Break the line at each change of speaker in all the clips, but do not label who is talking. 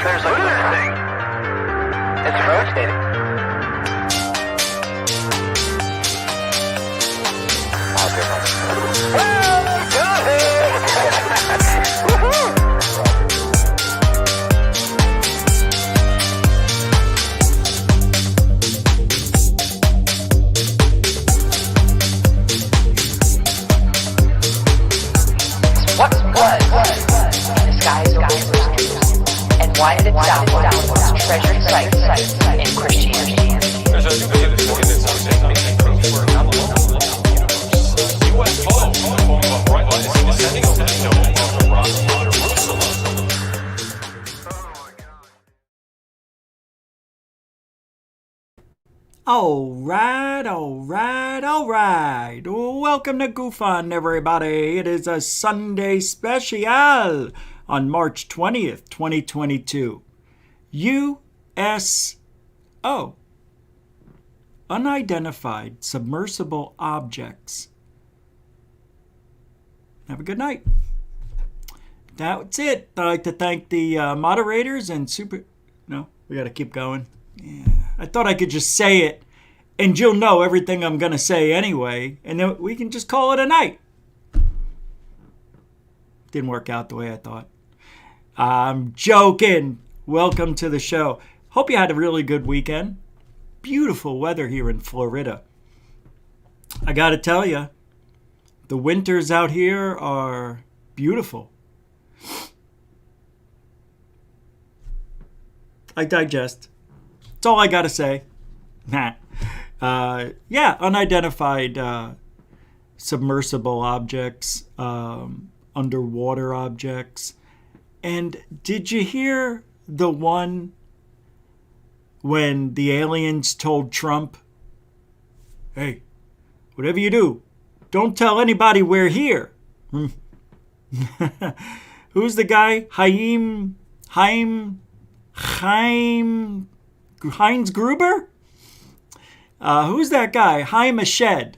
There's like this thing. It's rotating.
What in the skies over mysteries, and why did it sound one of the most treasured sites in Christianity?
All right. Welcome to GUFON, everybody. It is a Sunday special on March 20th, 2022. USO. Unidentified submersible objects. Have a good night. That's it. I'd like to thank the moderators and No, we got to keep going. Yeah. I thought I could just say it and you'll know everything I'm going to say anyway, and then we can just call it a night. Didn't work out the way I thought. I'm joking. Welcome to the show. Hope you had a really good weekend. Beautiful weather here in Florida. I got to tell you, the winters out here are beautiful. I digest. That's all I got to say. Unidentified submersible objects, underwater objects. And did you hear the one when the aliens told Trump, hey, whatever you do, don't tell anybody we're here? Who's the guy? Haim Gruber? Who's that guy? Haim Eshed.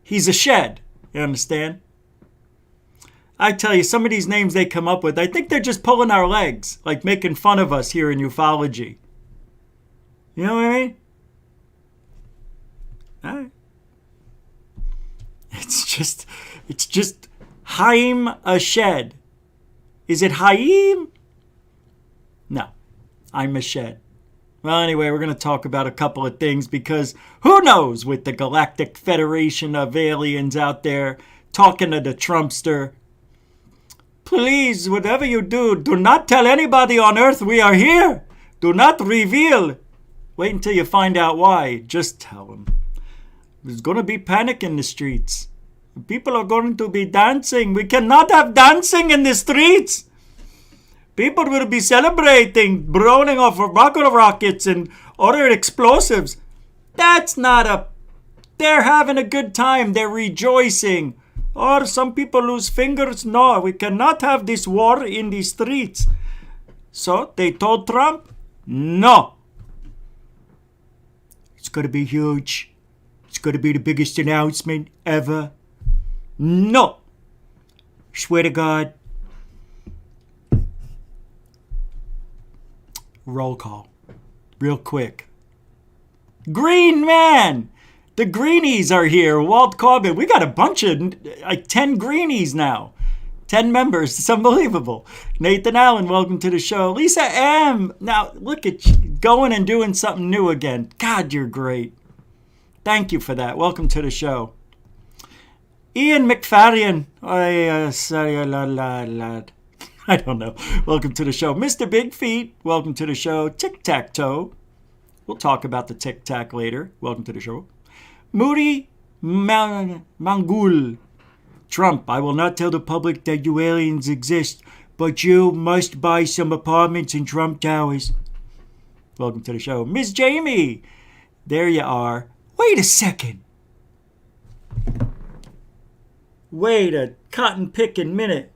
He's a shed. You understand? I tell you, some of these names they come up with, I think they're just pulling our legs, like making fun of us here in ufology. You know what I mean? All right. It's just Haim Eshed. Is it Haim? No, I'm Eshed. Well, anyway, we're going to talk about a couple of things because who knows with the Galactic Federation of Aliens out there talking to the Trumpster. Please, whatever you do, do not tell anybody on Earth we are here. Do not reveal. Wait until you find out why. Just tell them. There's going to be panic in the streets. People are going to be dancing. We cannot have dancing in the streets. People will be celebrating, blowing off rocket rockets and other explosives. That's not They're having a good time. They're rejoicing. Or some people lose fingers. No, we cannot have this war in the streets. So they told Trump, no. It's going to be huge. It's going to be the biggest announcement ever. No. Swear to God. Roll call. Real quick. Green Man! The Greenies are here. Walt Corbin. We got a bunch of, like 10 Greenies now. 10 members. It's unbelievable. Nathan Allen, welcome to the show. Lisa M. Now, look at you going and doing something new again. God, you're great. Thank you for that. Welcome to the show. Ian McFarrian. I don't know. Welcome to the show. Mr. Big Feet, welcome to the show. Tic-Tac-Toe. We'll talk about the tic-tac later. Welcome to the show. Moody Mangul. Trump, I will not tell the public that you aliens exist, but you must buy some apartments in Trump Towers. Welcome to the show. Miss Jamie. There you are. Wait a second. Wait a cotton-picking minute.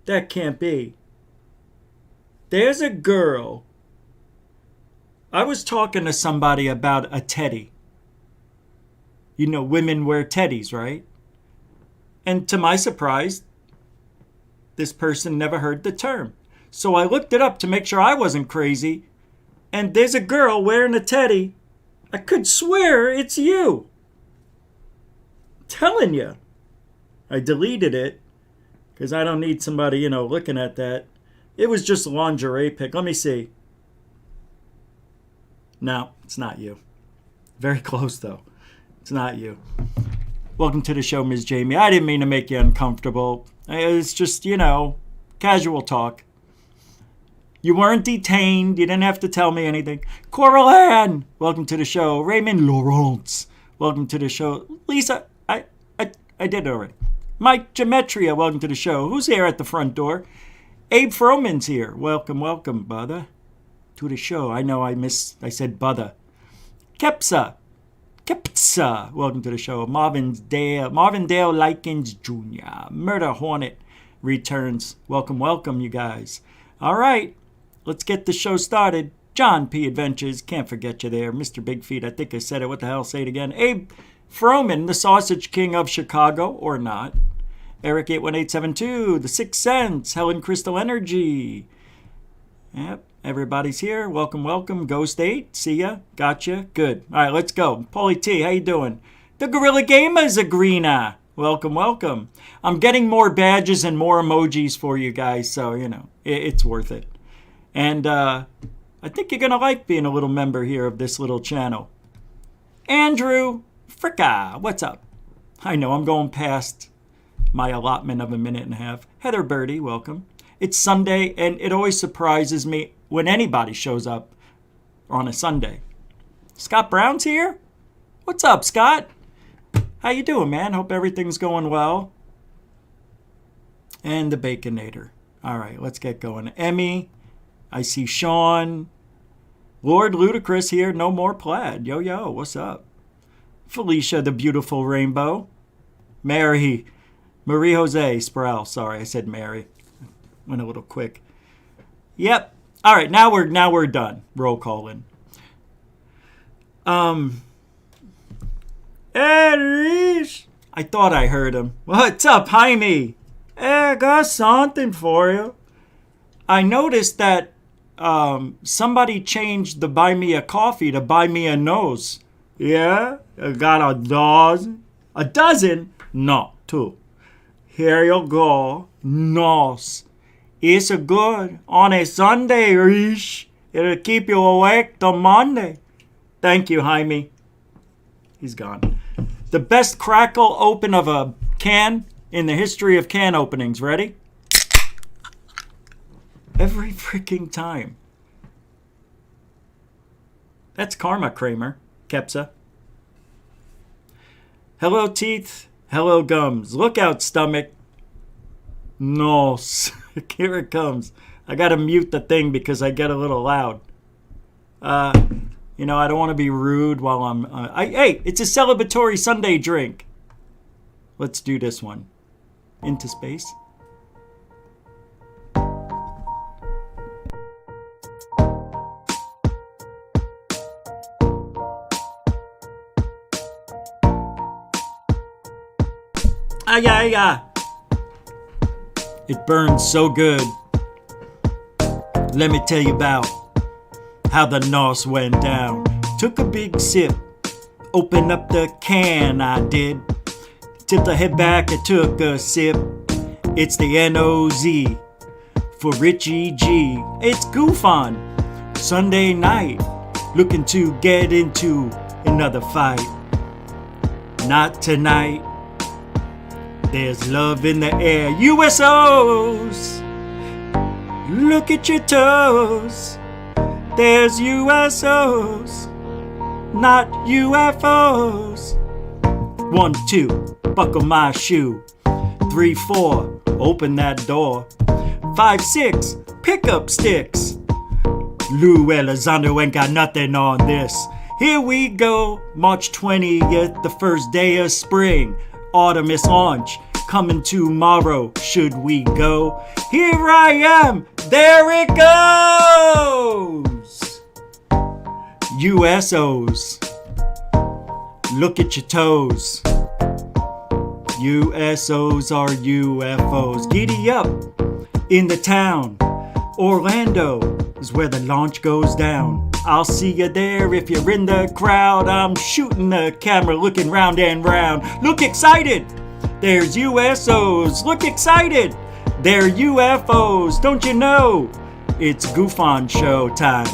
That can't be. There's a girl. I was talking to somebody about a teddy. You know, women wear teddies, right? And to my surprise, this person never heard the term. So I looked it up to make sure I wasn't crazy. And there's a girl wearing a teddy. I could swear it's you. Telling you. I deleted it because I don't need somebody, looking at that. It was just a lingerie pic. Let me see. No, it's not you. Very close, though. It's not you. Welcome to the show, Ms. Jamie. I didn't mean to make you uncomfortable. It's just, casual talk. You weren't detained. You didn't have to tell me anything. Coral Ann, welcome to the show. Raymond Lawrence, welcome to the show. Lisa, I did already. Mike Gemetria, welcome to the show. Who's here at the front door? Abe Froman's here. Welcome, brother, to the show. I know I said brother. Kepsa, welcome to the show. Marvin Dale Likens Jr. Murder Hornet returns. Welcome, you guys. All right, let's get the show started. John P. Adventures, can't forget you there. Mr. Big Feet, I think I said it. What the hell, say it again. Abe Froman, the Sausage King of Chicago, or not. Eric 81872, The Sixth Sense, Helen Crystal Energy. Yep, everybody's here. Welcome. Ghost 8, see ya. Gotcha. Good. All right, let's go. Paulie T, how you doing? The Gorilla Gamers Agrina. Welcome. I'm getting more badges and more emojis for you guys, so, it's worth it. And I think you're going to like being a little member here of this little channel. Andrew Fricka, what's up? I know I'm going past my allotment of a minute and a half. Heather Birdie, welcome. It's Sunday, and it always surprises me when anybody shows up on a Sunday. Scott Brown's here? What's up, Scott? How you doing, man? Hope everything's going well. And the Baconator. All right, let's get going. Emmy, I see Sean. Lord Ludacris here, no more plaid. Yo, what's up? Felicia, the beautiful rainbow. Marie Jose Sproul. Sorry, I said Mary. Went a little quick. Yep. All right, now we're done. Roll call in. Erish. I thought I heard him. What's up, Jaime? I got something for you. I noticed that somebody changed the buy me a coffee to buy me a nose. Yeah? I got a dozen. A dozen? No, 2. Here you go. Nose. It's a good on a Sunday, Rish. It'll keep you awake till Monday. Thank you, Jaime. He's gone. The best crackle open of a can in the history of can openings. Ready? Every freaking time. That's karma, Kramer. Kepsa. Hello, teeth. Hello, gums. Look out, stomach. Nose. Here it comes. I gotta mute the thing because I get a little loud. I don't want to be rude while I'm... hey, it's a celebratory Sunday drink. Let's do this one. Into space. Yeah. It burns so good. Let me tell you about how the nos went down. Took a big sip. Opened up the can, I did. Tipped the head back and took a sip. It's the N-O-Z for Richie G. It's GUFON Sunday night. Looking to get into another fight. Not tonight. There's love in the air. USOs. Look at your toes. There's USOs, not UFOs. 1, 2, buckle my shoe. 3, 4, open that door. 5, 6, pick up sticks. Lou Elizondo ain't got nothing on this. Here we go, March 20th, the first day of spring. Autumn is launch, coming tomorrow, should we go? Here I am, there it goes! USOs, look at your toes. USOs are UFOs, giddy up. in the town. Orlando is where the launch goes down. I'll see you there if you're in the crowd. I'm shooting the camera, looking round and round. Look excited! There's USOs. Look excited! They're UFOs. Don't you know? It's GUFON show time.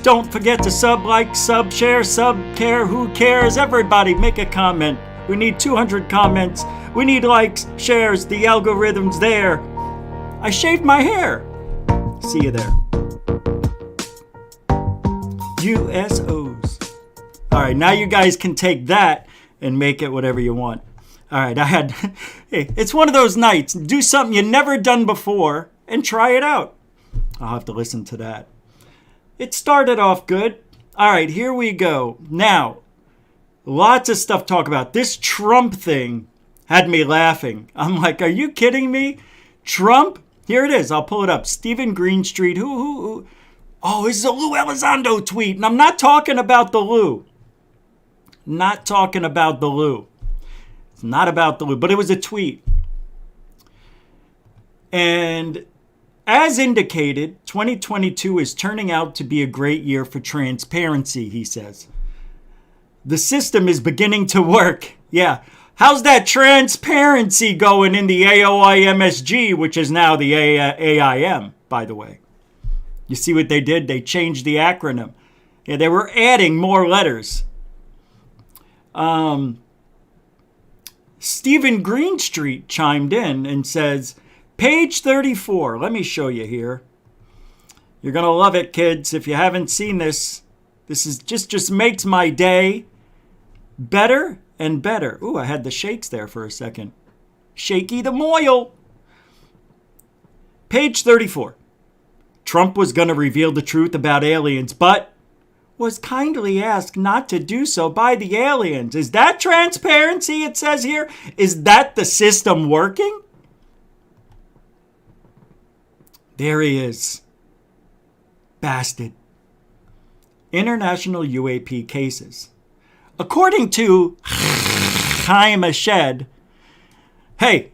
Don't forget to sub, like, sub, share, sub, care, who cares? Everybody make a comment. We need 200 comments. We need likes, shares, the algorithm's there. I shaved my hair. See you there. USOs. All right, now you guys can take that and make it whatever you want. All right, hey, it's one of those nights. Do something you never done before and try it out. I'll have to listen to that. It started off good. All right, here we go. Now, lots of stuff to talk about. This Trump thing had me laughing. I'm like, are you kidding me? Trump? Here it is. I'll pull it up. Stephen Greenstreet. Who? Oh, this is a Lou Elizondo tweet. And I'm not talking about the Lou. Not talking about the Lou. It's not about the Lou, but it was a tweet. And as indicated, 2022 is turning out to be a great year for transparency, he says. The system is beginning to work. Yeah. How's that transparency going in the AOIMSG, which is now the AIM, by the way? You see what they did? They changed the acronym. Yeah, they were adding more letters. Stephen Greenstreet chimed in and says, page 34. Let me show you here. You're going to love it, kids. If you haven't seen this, this is just makes my day better and better. Ooh, I had the shakes there for a second. Shaky the moil. Page 34. Trump was going to reveal the truth about aliens, but was kindly asked not to do so by the aliens. Is that transparency, it says here? Is that the system working? There he is. Bastard. International UAP cases. According to Haim Eshed, hey,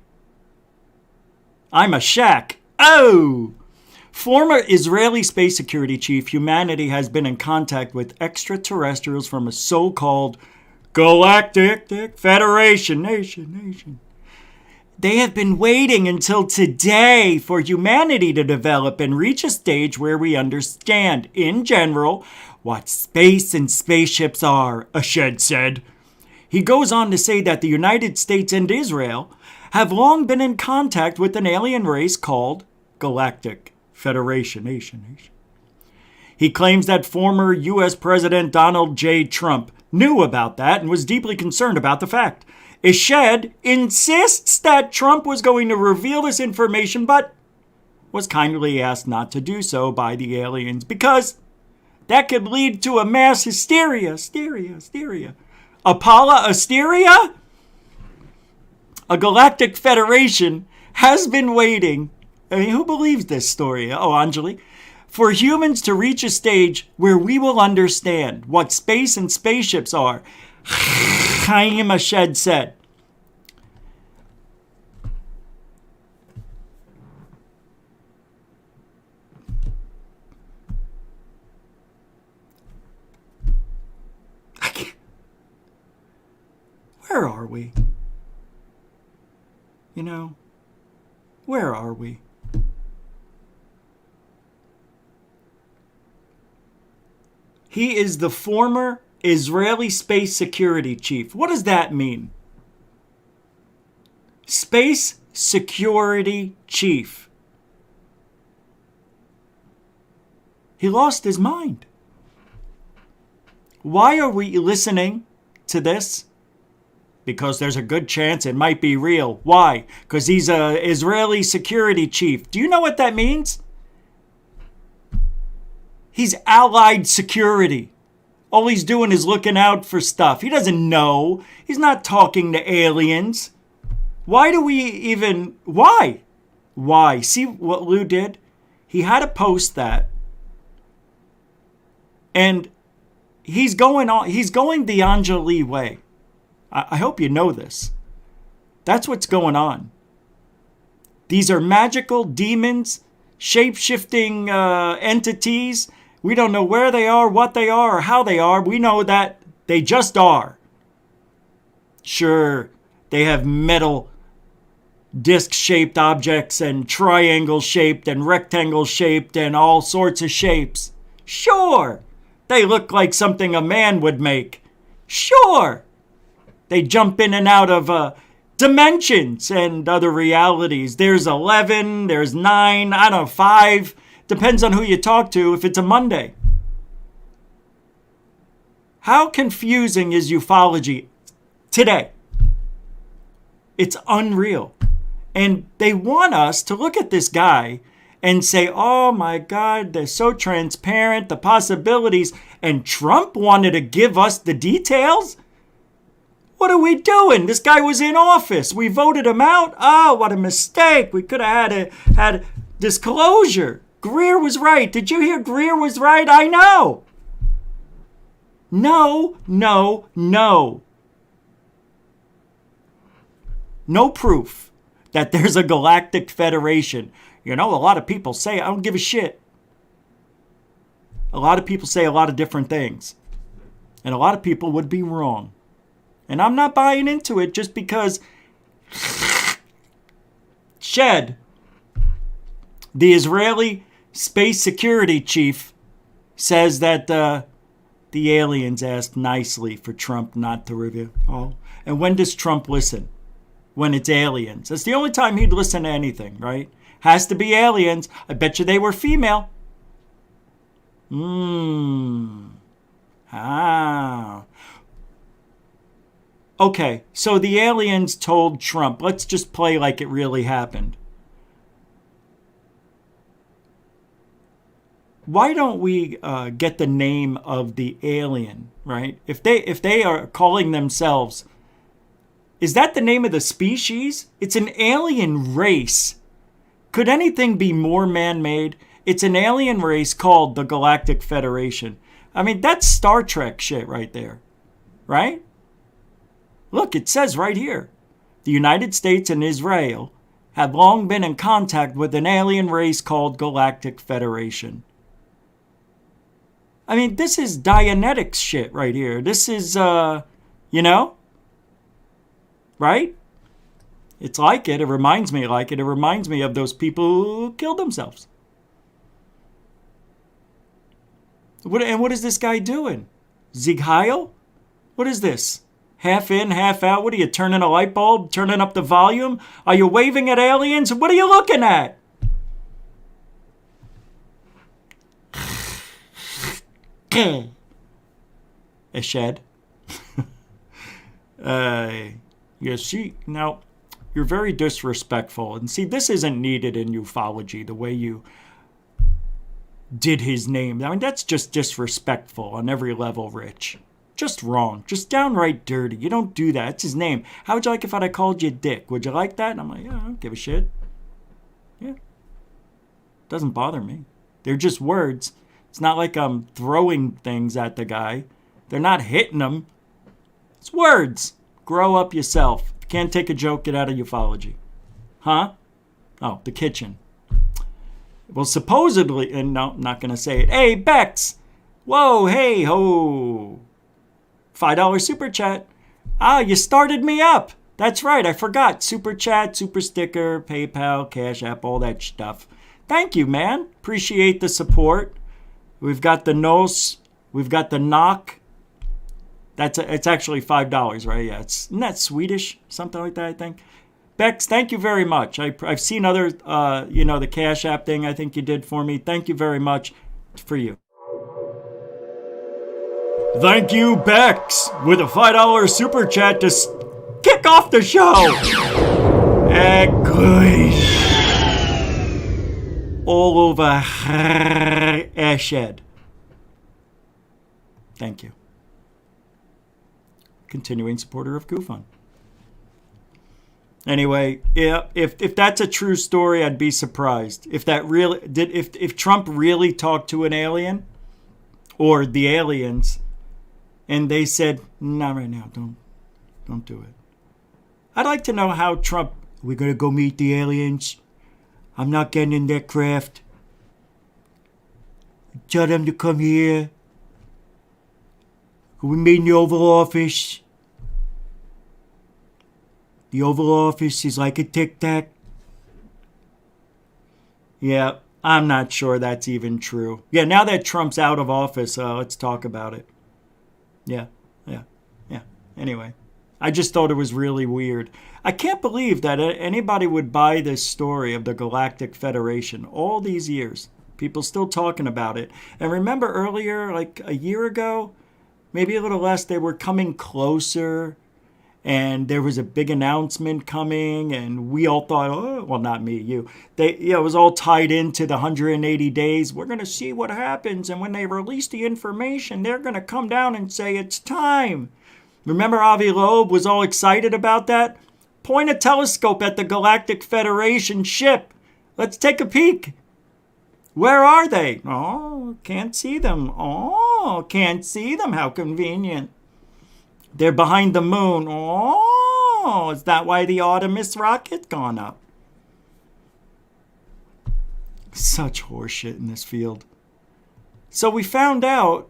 I'm a shack. Oh! Former Israeli space security chief, humanity has been in contact with extraterrestrials from a so-called galactic federation nation. They have been waiting until today for humanity to develop and reach a stage where we understand, in general, what space and spaceships are, Eshed said. He goes on to say that the United States and Israel have long been in contact with an alien race called Galactic Federation Nation. He claims that former U.S. President Donald J. Trump knew about that and was deeply concerned about the fact. Eshed insists that Trump was going to reveal this information, but was kindly asked not to do so by the aliens because that could lead to a mass hysteria. Apollo hysteria? A galactic federation has been waiting. I mean, who believes this story? Oh, Anjali. For humans to reach a stage where we will understand what space and spaceships are, Haim Eshed said. Where are we? You know, where are we? He is the former Israeli space security chief. What does that mean? Space security chief. He lost his mind. Why are we listening to this? Because there's a good chance it might be real. Why? Because he's an Israeli security chief. Do you know what that means? He's allied security. All he's doing is looking out for stuff. He doesn't know. He's not talking to aliens. Why do we even... Why? Why? See what Lou did? He had to post that. And he's going the Anjali way. I hope you know this. That's what's going on. These are magical demons, shape-shifting entities. We don't know where they are, what they are, or how they are. We know that they just are. Sure, they have metal disc-shaped objects and triangle-shaped and rectangle-shaped and all sorts of shapes. Sure, they look like something a man would make. Sure, they jump in and out of dimensions and other realities. There's 11, there's 9, I don't know, 5. Depends on who you talk to if it's a Monday. How confusing is ufology today? It's unreal. And they want us to look at this guy and say, oh my God, they're so transparent, the possibilities. And Trump wanted to give us the details? What are we doing? This guy was in office. We voted him out. Oh, what a mistake. We could have had disclosure. Greer was right. Did you hear Greer was right? I know. No, no, no. No proof that there's a galactic federation. You know, a lot of people say, I don't give a shit. A lot of people say a lot of different things. And a lot of people would be wrong. And I'm not buying into it just because Shed, the Israeli space security chief, says that the aliens asked nicely for Trump not to review. Oh, and when does Trump listen? When it's aliens. That's the only time he'd listen to anything, right? Has to be aliens. I bet you they were female. Okay, so the aliens told Trump, let's just play like it really happened. Why don't we get the name of the alien, right? If they are calling themselves, is that the name of the species? It's an alien race. Could anything be more man-made? It's an alien race called the Galactic Federation. I mean, that's Star Trek shit right there, right? Look, it says right here, the United States and Israel have long been in contact with an alien race called Galactic Federation. I mean, this is Dianetics shit right here. This is, you know, right? It's like it. It reminds me like it. It reminds me of those people who killed themselves. What is this guy doing? Sieg Heil? What is this? Half in, half out? What are you, turning a light bulb? Turning up the volume? Are you waving at aliens? What are you looking at? Eshed. You see, now, you're very disrespectful. And see, this isn't needed in ufology, the way you did his name. I mean, that's just disrespectful on every level, Rich. Just wrong. Just downright dirty. You don't do that. It's his name. How would you like if I called you Dick? Would you like that? And I'm like, yeah, I don't give a shit. Yeah. Doesn't bother me. They're just words. It's not like I'm throwing things at the guy. They're not hitting him. It's words. Grow up yourself. If you can't take a joke, get out of ufology. Huh? Oh, the kitchen. Well, supposedly, and no, I'm not going to say it. Hey, Bex. Whoa, hey, ho. $5 super chat. Ah, you started me up. That's right, I forgot. Super chat, super sticker, PayPal, Cash App, all that stuff. Thank you, man. Appreciate the support. We've got the nos. We've got the knock. It's actually $5, right? Yeah, isn't that Swedish? Something like that, I think. Bex, thank you very much. I've seen other, the Cash App thing I think you did for me. Thank you very much for you. Thank you, Bex, with a $5 super chat to kick off the show. All over Eshed. Thank you. Continuing supporter of GUFON. Anyway, yeah, if that's a true story, I'd be surprised. If Trump really talked to an alien or the aliens and they said, not right now, don't do it. I'd like to know how Trump, we're going to go meet the aliens. I'm not getting in that craft. Tell them to come here. We meet in the Oval Office. The Oval Office is like a tic-tac. Yeah, I'm not sure that's even true. Yeah, now that Trump's out of office, let's talk about it. Yeah. Anyway, I just thought it was really weird. I can't believe that anybody would buy this story of the Galactic Federation all these years. People still talking about it. And remember earlier, like a year ago, maybe a little less, they were coming closer. And there was a big announcement coming, and we all thought, oh, well, not me, you. It was all tied into the 180 days. We're going to see what happens, and when they release the information, they're going to come down and say it's time. Remember Avi Loeb was all excited about that? Point a telescope at the Galactic Federation ship. Let's take a peek. Where are they? Oh, can't see them. Oh, can't see them. How convenient. They're behind the moon. Oh, is that why the Artemis rocket gone up? Such horseshit in this field. So we found out,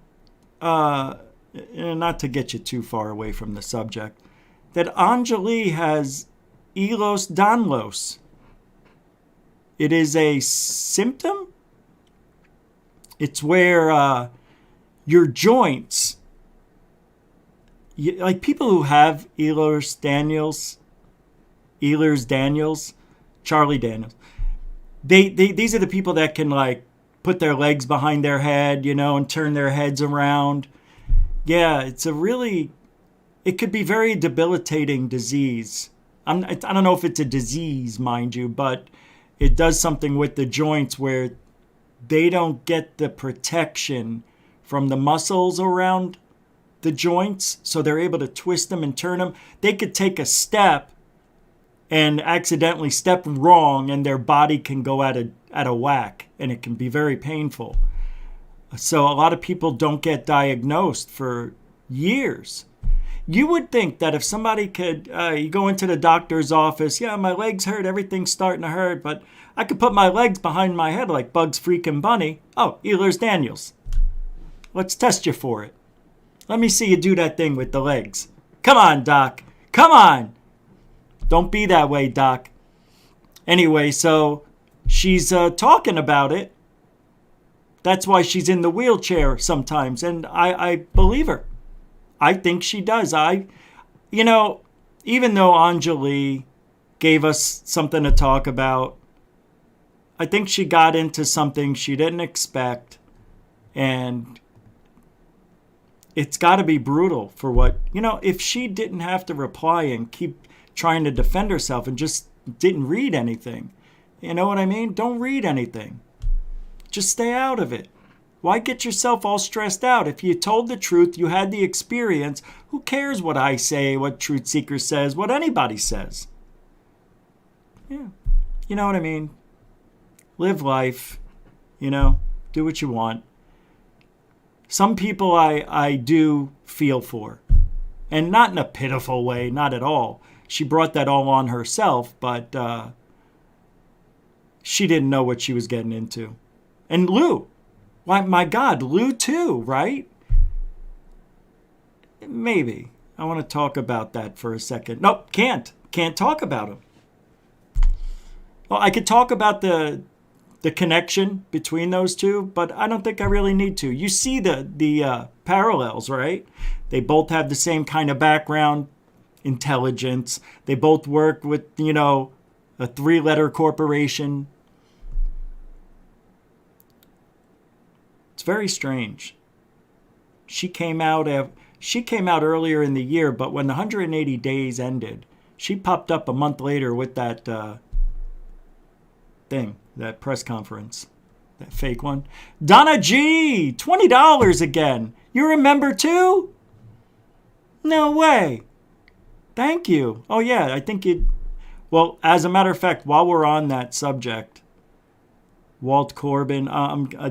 not to get you too far away from the subject, that Anjali has Elos Danlos. It is a symptom. It's where your joints, like people who have Ehlers-Danlos, Charlie Daniels, these are the people that can like put their legs behind their head, and turn their heads around. Yeah, it could be very debilitating disease. I don't know if it's a disease, mind you, but it does something with the joints where they don't get the protection from the muscles around the joints, so they're able to twist them and turn them. They could take a step and accidentally step wrong, and their body can go at a whack, and it can be very painful. So a lot of people don't get diagnosed for years. You would think that if somebody could, you go into the doctor's office, yeah, my legs hurt, everything's starting to hurt, but I could put my legs behind my head like Bugs freaking Bunny. Oh, Ehlers-Danlos. Let's test you for it. Let me see you do that thing with the legs. Come on, Doc. Come on. Don't be that way, Doc. Anyway, so she's talking about it. That's why she's in the wheelchair sometimes, and I believe her. I think she does. Even though Anjali gave us something to talk about, I think she got into something she didn't expect, and it's got to be brutal for what, if she didn't have to reply and keep trying to defend herself and just didn't read anything. You know what I mean? Don't read anything. Just stay out of it. Why get yourself all stressed out? If you told the truth, you had the experience, who cares what I say, what Truth Seeker says, what anybody says? Yeah. You know what I mean? Live life, do what you want. Some people I do feel for, and not in a pitiful way, not at all. She brought that all on herself, but she didn't know what she was getting into. And Lou, why, my God, Lou too, right? Maybe. I want to talk about that for a second. Nope, can't talk about him. Well, I could talk about the connection between those two, but I don't think I really need to. You see the parallels, right? They both have the same kind of background, intelligence. They both work with, a 3-letter corporation. It's very strange. She came out earlier in the year, but when the 180 days ended, she popped up a month later with that thing, that press conference, that fake one. Donna G, $20 again. You remember too? No way. Thank you. Oh yeah, I think you. Well, as a matter of fact, while we're on that subject, Walt Corbin.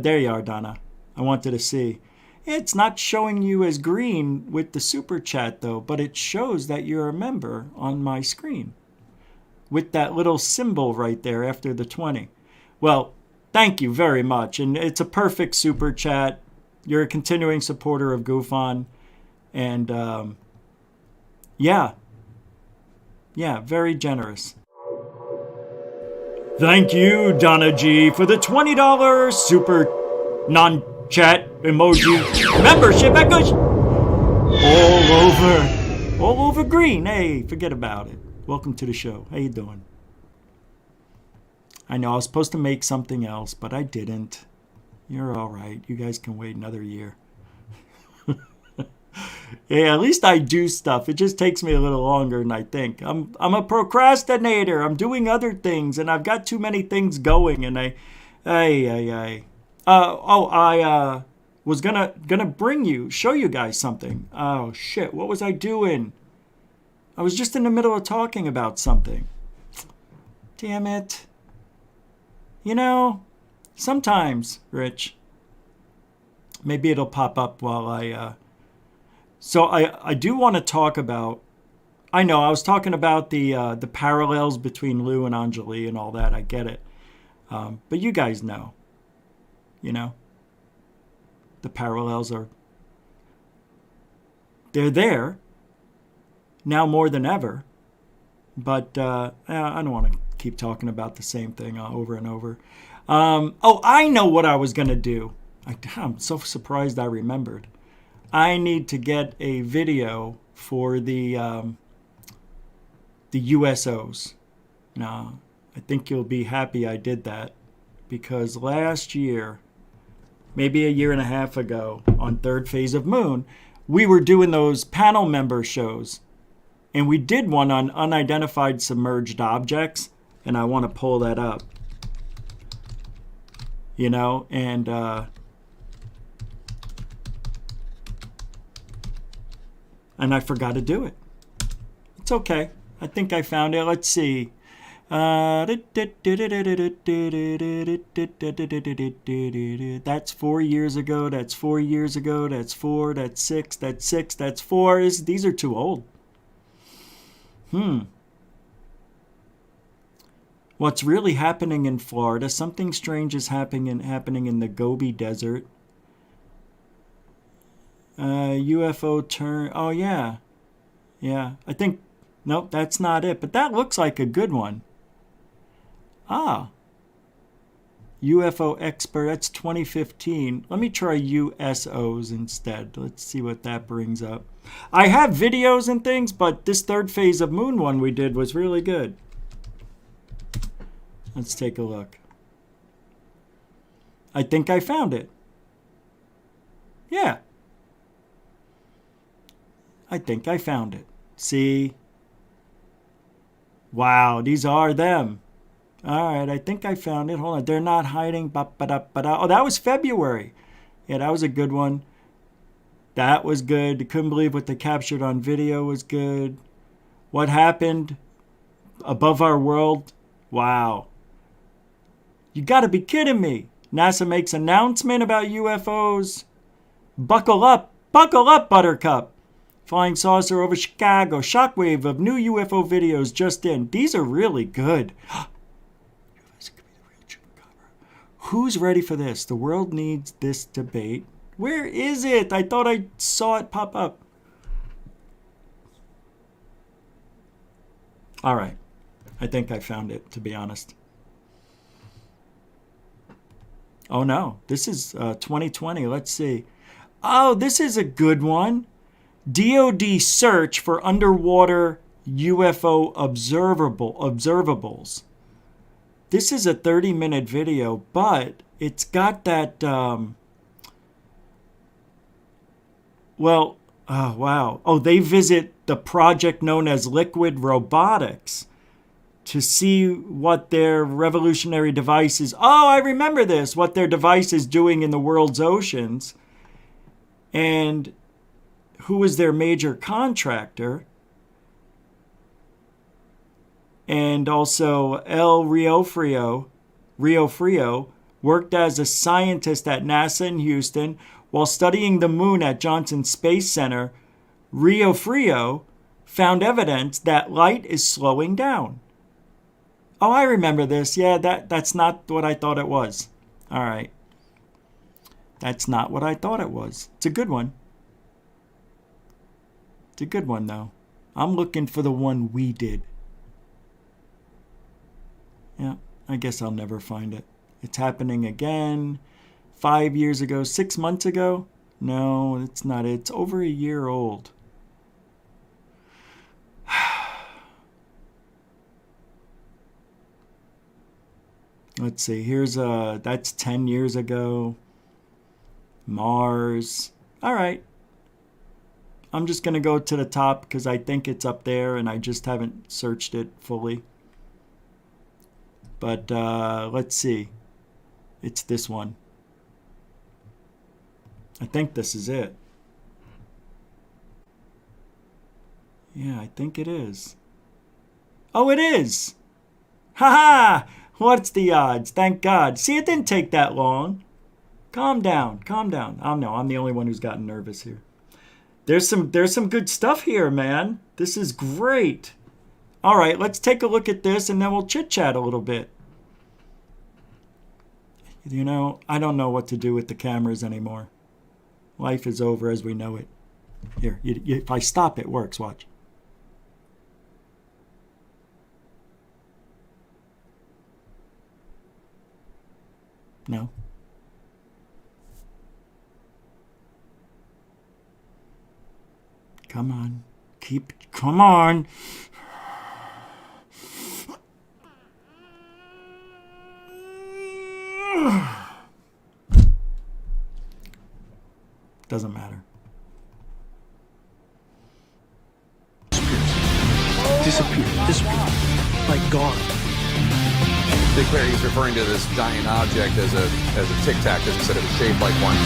There you are, Donna. I wanted to see. It's not showing you as green with the super chat though, but it shows that you're a member on my screen with that little symbol right there after the 20. Well, thank you very much. And it's a perfect super chat. You're a continuing supporter of GUFON. And yeah, very generous. Thank you, Donna G, for the $20 super non-chat emoji membership. That goes all over green. Hey, forget about it. Welcome to the show. How you doing? I know I was supposed to make something else, but I didn't. You're all right. You guys can wait another year. Yeah, at least I do stuff. It just takes me a little longer than I think. I'm a procrastinator. I'm doing other things, and I've got too many things going. And I was gonna show you guys something. Oh shit! What was I doing? I was just in the middle of talking about something. Damn it! You know, sometimes, Rich. Maybe it'll pop up while I. So I do want to talk about, I know I was talking about the parallels between Lou and Anjali and all that. I get it. But you guys know, the parallels they're there now more than ever. But I don't want to keep talking about the same thing over and over. I know what I was going to do. I'm so surprised I remembered. I need to get a video for the USOs. Now, I think you'll be happy I did that, because last year, maybe a year and a half ago, on Third Phase of Moon, we were doing those panel member shows, and we did one on unidentified submerged objects, and I want to pull that up. And I forgot to do it. It's okay. I think I found it. Let's see. That's 4 years ago. That's 4 years ago. That's 4. That's 6. That's 6. That's 4. These are too old. What's really happening in Florida? Something strange is happening in the Gobi Desert. UFO turn. Oh, yeah. Yeah. I think. Nope, that's not it. But that looks like a good one. UFO expert. That's 2015. Let me try USOs instead. Let's see what that brings up. I have videos and things, but this Third Phase of Moon one we did was really good. Let's take a look. I think I found it. Yeah. I think I found it. See? Wow, these are them. All right, I think I found it. Hold on. They're not hiding. Oh, that was February. Yeah, that was a good one. That was good. I couldn't believe what they captured on video was good. What happened above our world? Wow. You got to be kidding me. NASA makes announcement about UFOs. Buckle up, Buttercup. Flying saucer over Chicago. Shockwave of new UFO videos just in. These are really good. Who's ready for this? The world needs this debate. Where is it? I thought I saw it pop up. All right. I think I found it, to be honest. Oh, no. This is 2020. Let's see. Oh, this is a good one. DOD search for underwater UFO observables. This is a 30-minute video, but it's got that, they visit the project known as Liquid Robotics to see what their revolutionary device is. Oh, I remember this, what their device is doing in the world's oceans. And who is their major contractor. And also El Riofrio worked as a scientist at NASA in Houston while studying the moon at Johnson Space Center. Riofrio found evidence that light is slowing down. Oh, I remember this. Yeah, that's not what I thought it was. All right. That's not what I thought it was. It's a good one. It's a good one, though. I'm looking for the one we did. Yeah, I guess I'll never find it. It's happening again. 5 years ago, 6 months ago? No, it's not it. It's over a year old. Let's see. Here's that's 10 years ago. Mars. All right. I'm just going to go to the top because I think it's up there and I just haven't searched it fully. But let's see. It's this one. I think this is it. Yeah, I think it is. Oh, it is! Ha-ha! What's the odds? Thank God. See, it didn't take that long. Calm down. Calm down. I'm the only one who's gotten nervous here. There's some good stuff here, man. This is great. All right, let's take a look at this and then we'll chit-chat a little bit. You know, I don't know what to do with the cameras anymore. Life is over as we know it. Here, if I stop, it works. Watch. No. Come on. Come on. Doesn't matter.
Disappeared. Like gone.
Declare he's referring to this giant object as a tic tac, because he said it was shaped like one.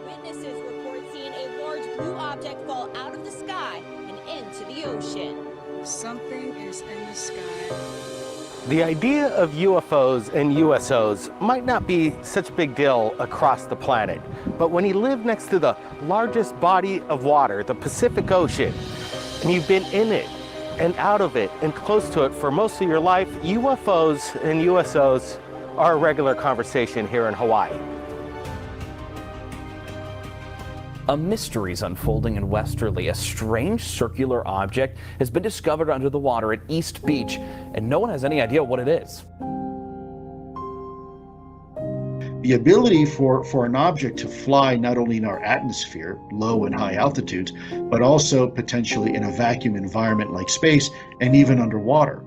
Witnesses report seeing a large blue object fall out of the sky and into the ocean.
Something is in the sky.
The idea of UFOs and USOs might not be such a big deal across the planet, but when you live next to the largest body of water, the Pacific Ocean, and you've been in it and out of it and close to it for most of your life, UFOs and USOs are a regular conversation here in Hawaii.
A mystery is unfolding in Westerly. A strange circular object has been discovered under the water at East Beach, and no one has any idea what it is.
The ability for an object to fly not only in our atmosphere, low and high altitudes, but also potentially in a vacuum environment like space and even underwater.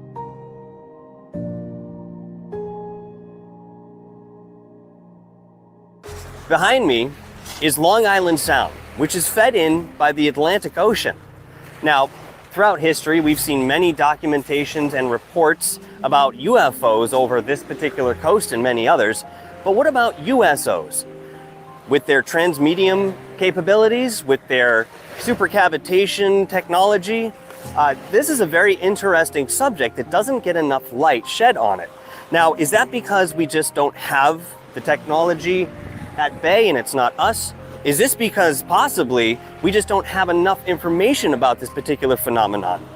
Behind me is Long Island Sound, which is fed in by the Atlantic Ocean. Now, throughout history, we've seen many documentations and reports about UFOs over this particular coast and many others. But what about USOs? With their transmedium capabilities, with their supercavitation technology, this is a very interesting subject that doesn't get enough light shed on it. Now, is that because we just don't have the technology at bay and it's not us? Is this because possibly we just don't have enough information about this particular phenomenon?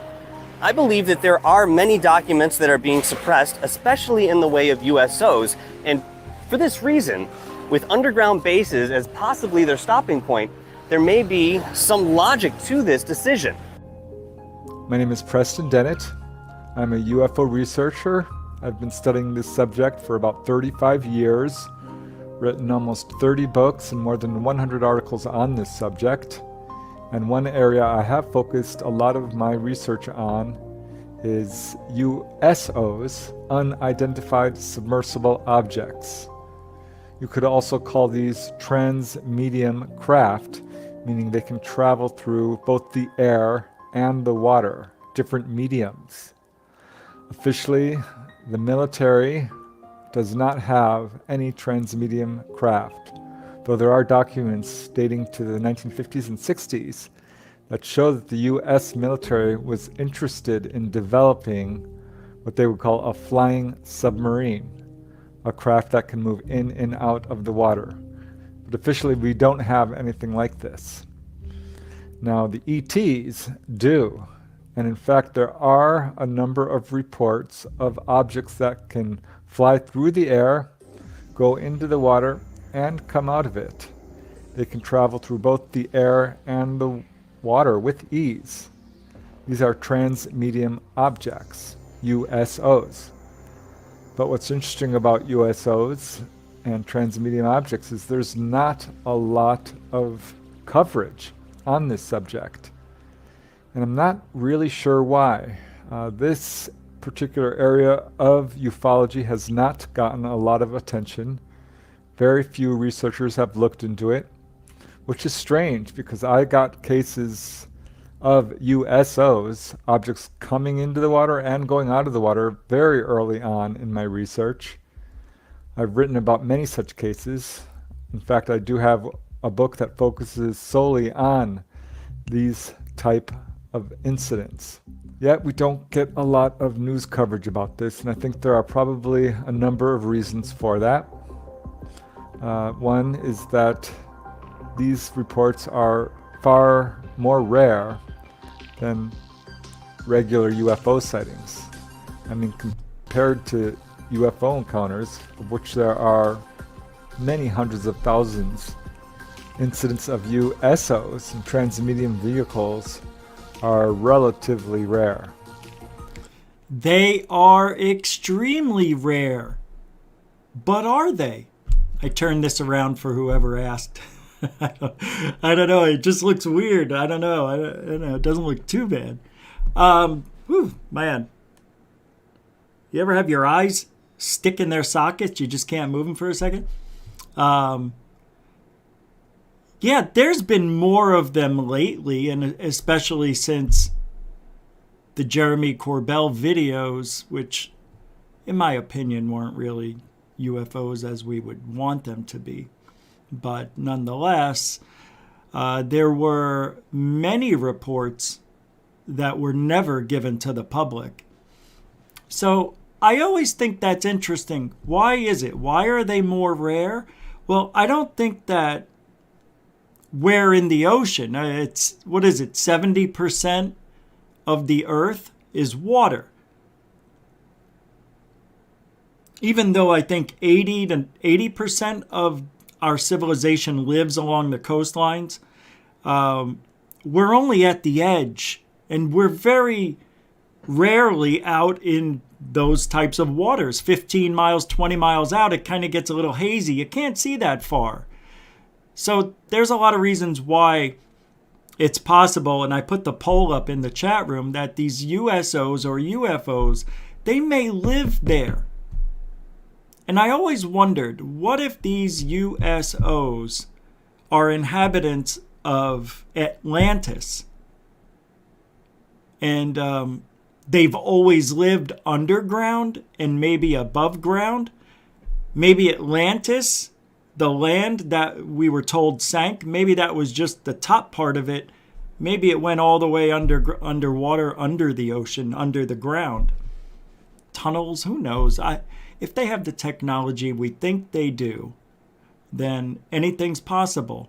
I believe that there are many documents that are being suppressed, especially in the way of USOs, and for this reason, with underground bases as possibly their stopping point, there may be some logic to this decision.
My name is Preston Dennett. I'm a UFO researcher. I've been studying this subject for about 35 years, written almost 30 books and more than 100 articles on this subject. And one area I have focused a lot of my research on is USOs, unidentified submersible objects. You could also call these TransMedium craft, meaning they can travel through both the air and the water, different mediums. Officially, the military does not have any TransMedium craft, though there are documents dating to the 1950s and 60s that show that the US military was interested in developing what they would call a flying submarine, a craft that can move in and out of the water. But officially, we don't have anything like this. Now, the ETs do, and in fact, there are a number of reports of objects that can fly through the air, go into the water, and come out of it. They can travel through both the air and the water with ease. These are TransMedium Objects, USOs. But what's interesting about USOs and TransMedium Objects is there's not a lot of coverage on this subject. And I'm not really sure why. This particular area of ufology has not gotten a lot of attention. Very few researchers have looked into it, which is strange because I got cases of USOs, objects coming into the water and going out of the water, very early on in my research. I've written about many such cases. In fact, I do have a book that focuses solely on these type of incidents. Yet we don't get a lot of news coverage about this, and I think there are probably a number of reasons for that. One is that these reports are far more rare than regular UFO sightings. I mean, compared to UFO encounters, of which there are many hundreds of thousands, incidents of USOs and transmedium vehicles are relatively rare.
They are extremely rare. But are they? I turned this around for whoever asked. I don't know. It just looks weird. I don't know. It doesn't look too bad. Man. You ever have your eyes stick in their sockets? You just can't move them for a second? Yeah, there's been more of them lately, and especially since the Jeremy Corbell videos, which, in my opinion, weren't really UFOs as we would want them to be. But nonetheless, there were many reports that were never given to the public. So I always think that's interesting. Why is it? Why are they more rare? Well, I don't think that we're in the ocean. It's, 70% of the earth is water. Even though I think 80% of our civilization lives along the coastlines, we're only at the edge, and we're very rarely out in those types of waters. 15 miles, 20 miles out, it kind of gets a little hazy. You can't see that far. So there's a lot of reasons why it's possible, and I put the poll up in the chat room, that these USOs or UFOs, they may live there. And I always wondered, what if these USOs are inhabitants of Atlantis? And they've always lived underground and maybe above ground? Maybe Atlantis, the land that we were told sank, maybe that was just the top part of it. Maybe it went all the way underwater, under the ocean, under the ground. Tunnels, who knows? If they have the technology we think they do, then anything's possible.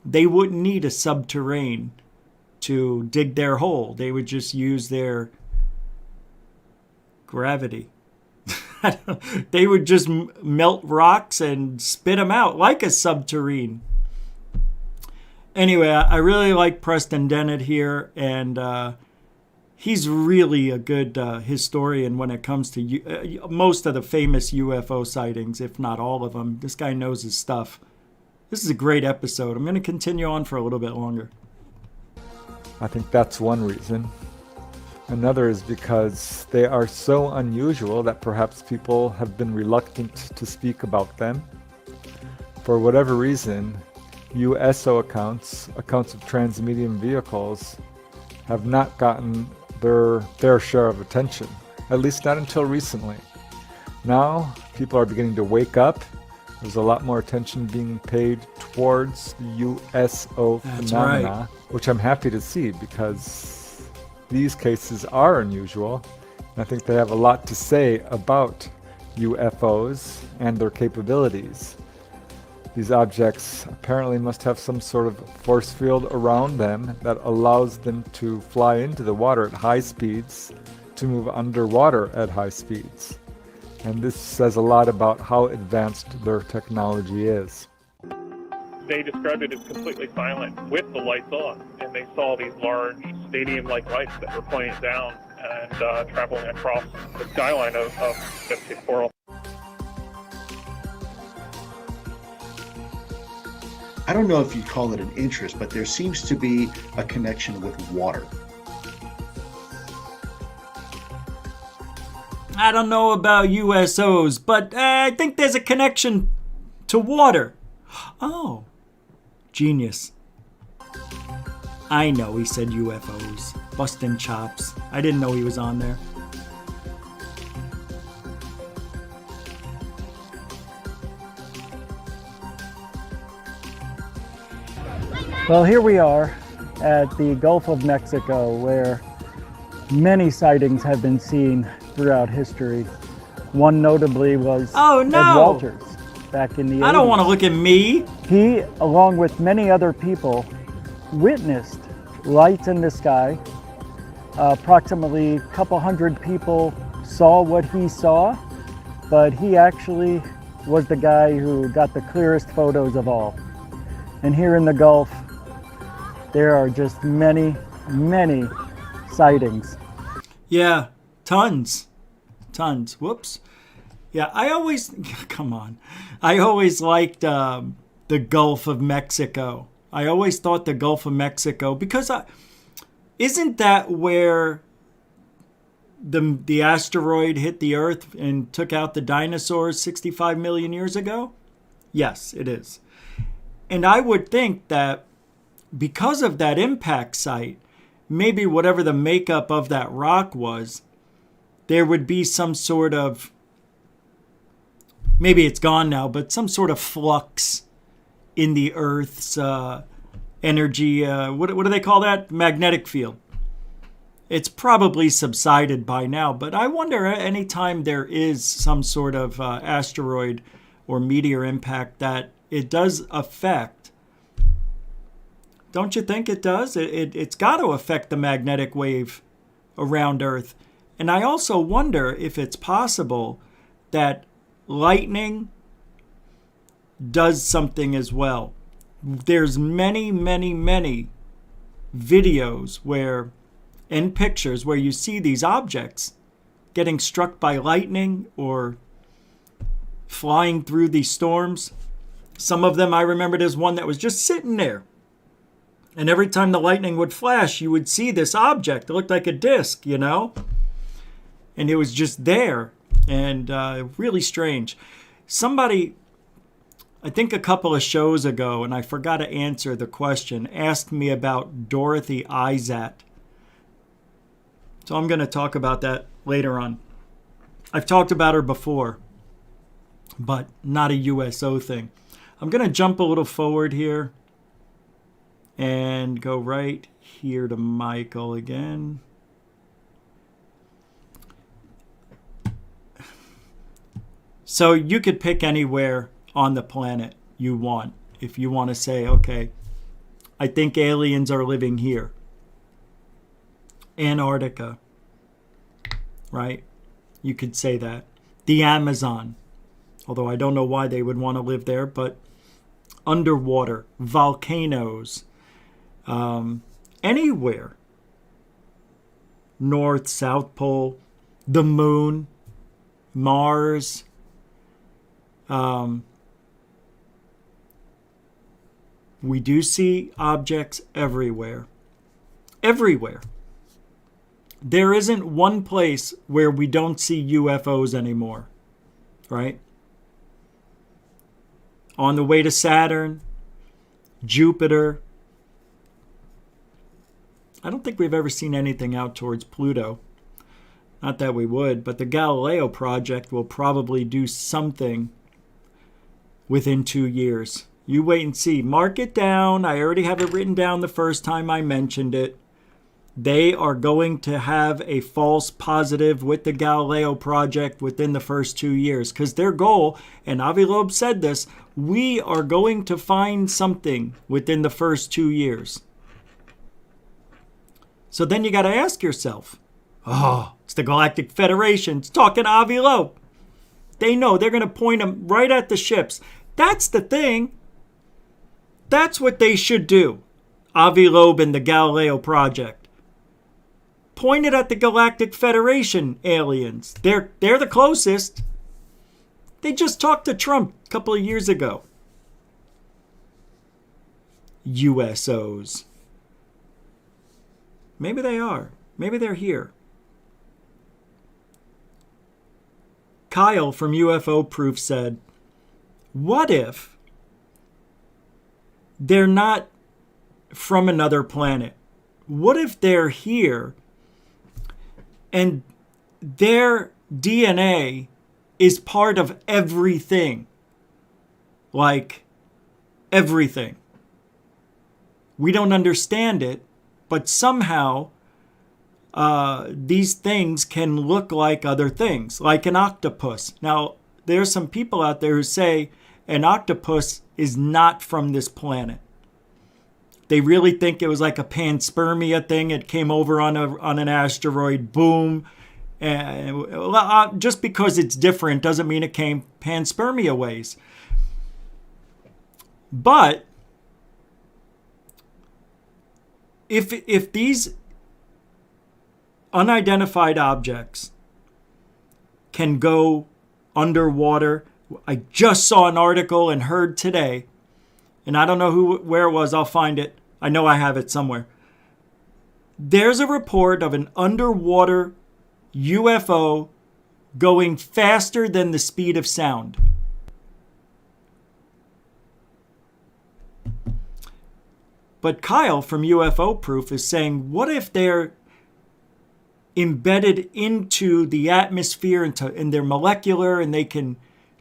They wouldn't need a subterrane to dig their hole. They would just use their gravity. They would just melt rocks and spit them out like a subterrane. Anyway, I really like Preston Dennett here, and he's really a good historian when it comes to most of the famous UFO sightings, if not all of them. This guy knows his stuff. This is a great episode. I'm going to continue on for a little bit longer.
I think that's one reason. Another is because they are so unusual that perhaps people have been reluctant to speak about them. For whatever reason, USO accounts of TransMedium vehicles, have not gotten their fair share of attention, at least not until recently. Now, people are beginning to wake up. There's a lot more attention being paid towards the USO phenomena, which I'm happy to see because these cases are unusual. And I think they have a lot to say about UFOs and their capabilities. These objects apparently must have some sort of force field around them that allows them to fly into the water at high speeds, to move underwater at high speeds. And this says a lot about how advanced their technology is.
They described it as completely silent with the lights on, and they saw these large stadium-like lights that were pointing down and traveling across the skyline of the coral.
I don't know if you'd call it an interest, but there seems to be a connection with water.
I don't know about USOs, but I think there's a connection to water. Oh, genius. I know he said UFOs. Busting chops. I didn't know he was on there.
Well, here we are at the Gulf of Mexico, where many sightings have been seen throughout history. One notably was Ed Walters back in the 80s.
I don't want to look at me.
He, along with many other people, witnessed lights in the sky. Approximately a couple hundred people saw what he saw, but he actually was the guy who got the clearest photos of all. And here in the Gulf, there are just many, many sightings.
Yeah, tons. Whoops. Yeah, I always, come on. I always liked the Gulf of Mexico. I always thought the Gulf of Mexico, because isn't that where the asteroid hit the Earth and took out the dinosaurs 65 million years ago? Yes, it is. And I would think that because of that impact site, maybe whatever the makeup of that rock was, there would be some sort of, maybe it's gone now, but some sort of flux in the Earth's energy, what do they call that? Magnetic field. It's probably subsided by now, but I wonder anytime there is some sort of asteroid or meteor impact that it does affect. Don't you think it does? It's got to affect the magnetic wave around Earth. And I also wonder if it's possible that lightning does something as well. There's many, many, many videos and pictures where you see these objects getting struck by lightning or flying through these storms. Some of them, I remember there's one that was just sitting there. And every time the lightning would flash, you would see this object. It looked like a disc, you know? And it was just there. And really strange. Somebody, I think a couple of shows ago, and I forgot to answer the question, asked me about Dorothy Izat. So I'm going to talk about that later on. I've talked about her before, but not a USO thing. I'm going to jump a little forward here and go right here to Michael again. So you could pick anywhere on the planet you want. If you want to say, okay, I think aliens are living here. Antarctica, right? You could say that. The Amazon, although I don't know why they would want to live there, but underwater, volcanoes, anywhere. North, South Pole, the moon, Mars. We do see objects everywhere. Everywhere. there isn't one place where we don't see UFOs anymore, right? On the way to Saturn, Jupiter. I don't think we've ever seen anything out towards Pluto. Not that we would, but the Galileo project will probably do something within 2 years. You wait and see. Mark it down. I already have it written down the first time I mentioned it. They are going to have a false positive with the Galileo project within the first 2 years, because their goal, and Avi Loeb said this, we are going to find something within the first 2 years. So then you got to ask yourself, oh, it's the Galactic Federation. It's talking to Avi Loeb. They know they're going to point them right at the ships. That's the thing. That's what they should do. Avi Loeb and the Galileo project. Point it at the Galactic Federation aliens. They're the closest. They just talked to Trump a couple of years ago. USOs. Maybe they are. Maybe they're here. Kyle from UFO Proof said, what if they're not from another planet? What if they're here and their DNA is part of everything? Like everything. We don't understand it, but somehow these things can look like other things, like an octopus. Now, there's some people out there who say an octopus is not from this planet. They really think it was like a panspermia thing. It came over on an asteroid, boom. And just because it's different doesn't mean it came panspermia ways. But if these unidentified objects can go underwater, I just saw an article and heard today, and I don't know where it was. I'll find it. I know I have it somewhere. There's a report of an underwater UFO going faster than the speed of sound. But Kyle from UFO Proof is saying, what if they're embedded into the atmosphere and they're molecular and they can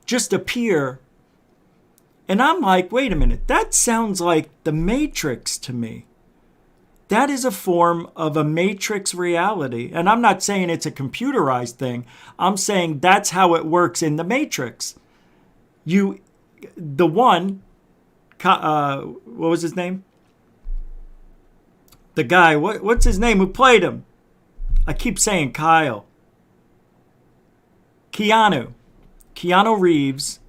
just appear? And I'm like, wait a minute, that sounds like the Matrix to me. That is a form of a Matrix reality. And I'm not saying it's a computerized thing. I'm saying that's how it works in the Matrix. What was his name? The guy, what's his name who played him? I keep saying Kyle. Keanu Reeves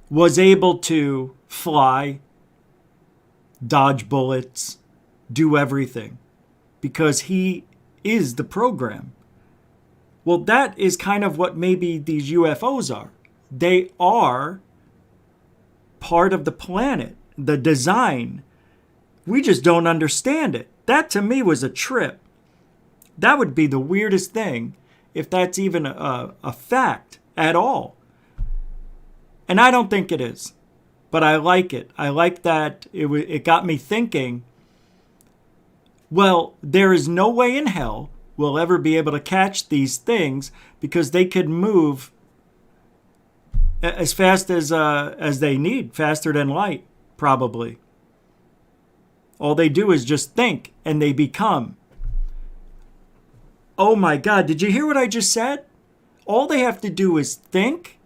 was able to fly, dodge bullets, do everything because he is the program. Well, that is kind of what maybe these UFOs are. They are part of the planet, the design. We just don't understand it. That to me was a trip. That would be the weirdest thing if that's even a fact at all. And I don't think it is. But I like it. I like that it got me thinking, well, there is no way in hell we'll ever be able to catch these things because they could move as fast as they need, faster than light, probably. All they do is just think, and they become. Oh my God, did you hear what I just said? All they have to do is think,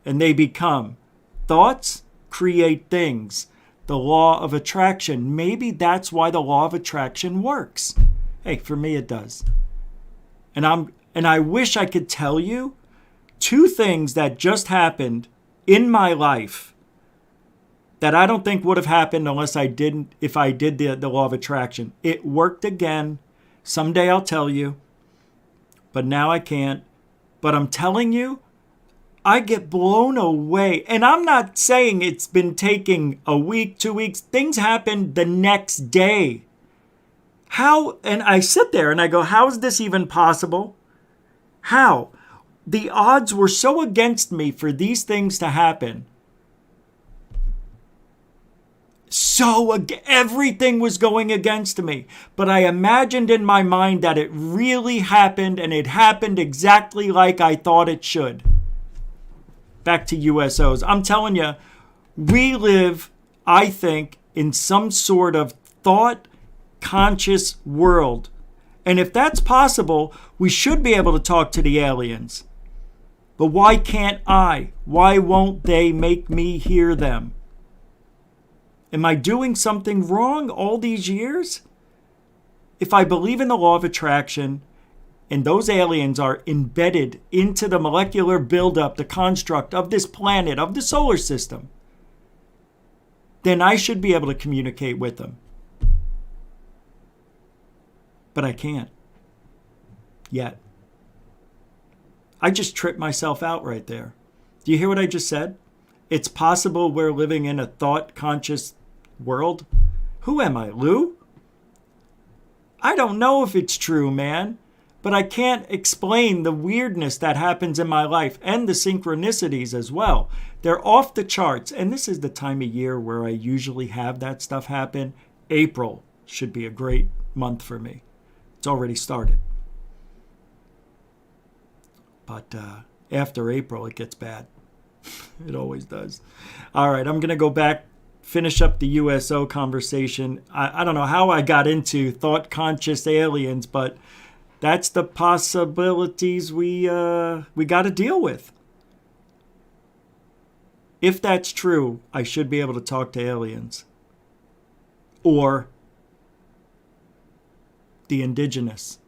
and they become. Thoughts create things. The law of attraction. Maybe that's why the law of attraction works. Hey, for me it does. And I wish I could tell you 2 things that just happened in my life that I don't think would have happened if I did the law of attraction. It worked again. Someday I'll tell you. But now I can't. But I'm telling you, I get blown away. And I'm not saying it's been taking a week, 2 weeks. Things happen the next day. How? And I sit there and I go, how is this even possible? How? The odds were so against me for these things to happen. Everything was going against me. But I imagined in my mind that it really happened, and it happened exactly like I thought it should. Back to USOs. I'm telling you, we live, I think, in some sort of thought-conscious world. And if that's possible, we should be able to talk to the aliens. But why can't I? Why won't they make me hear them? Am I doing something wrong all these years? If I believe in the law of attraction, and those aliens are embedded into the molecular buildup, the construct of this planet, of the solar system, then I should be able to communicate with them. But I can't. Yet. I just tripped myself out right there. Do you hear what I just said? It's possible we're living in a thought-conscious world. Who am I, Lou? I don't know if it's true, man. But I can't explain the weirdness that happens in my life and the synchronicities as well. They're off the charts. And this is the time of year where I usually have that stuff happen. April should be a great month for me. It's already started. But after April, it gets bad. It always does. All right, I'm going to go back, finish up the USO conversation. I don't know how I got into thought-conscious aliens, but that's the possibilities we got to deal with. If that's true, I should be able to talk to aliens. Or the indigenous.